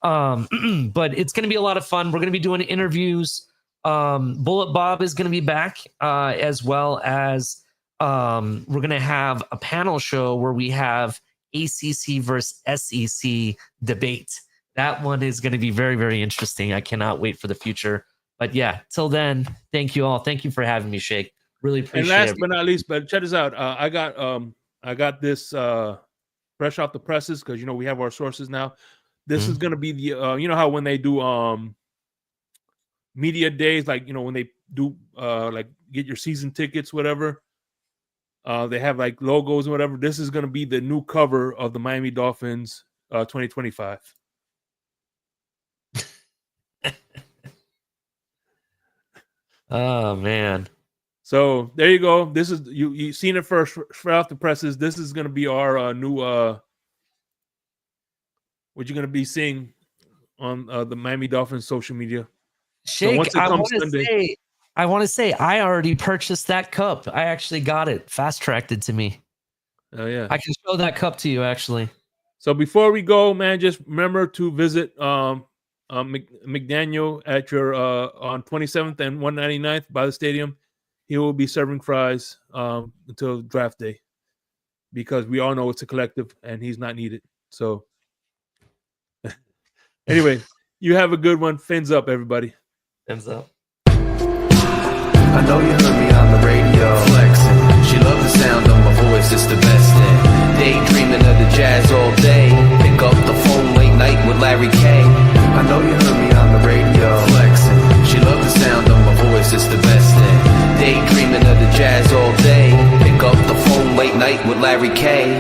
But it's going to be a lot of fun. We're going to be doing interviews. Bullet Bob is going to be back, as well as we're going to have a panel show where we have ACC versus SEC debate. That one is going to be very, very interesting. I cannot wait for the future. But yeah, till then, thank you all. Thank you for having me, Shake. Really appreciate it.
And last but not least, but check this out. I got this fresh off the presses because we have our sources now. This is gonna be the you know how when they do media days, like when they do like get your season tickets, whatever. They have like logos and whatever. This is gonna be the new cover of the Miami Dolphins 2025.
Oh man.
So there you go. This is you seen it first right off the presses. This is going to be our new what you're going to be seeing on the Miami Dolphins social media.
Shake, so I want to say I already purchased that cup. I actually got it fast tracked it to me.
Oh yeah,
I can show that cup to you actually.
So before we go, man, just remember to visit McDaniel at your on 27th and 199th by the stadium. He will be serving fries until draft day because we all know it's a collective and he's not needed. So anyway, you have a good one. Fins up, everybody.
Fins up.
I know you heard me on the radio flexing. She loved the sound of my voice, it's the best thing. Daydreaming of the jazz all day. Pick up the phone late night with Larry K. I know you heard me on the radio flexing. She loved the sound of my voice, it's the best thing. Daydreaming of the jazz all day. Pick up the phone late night with Larry K.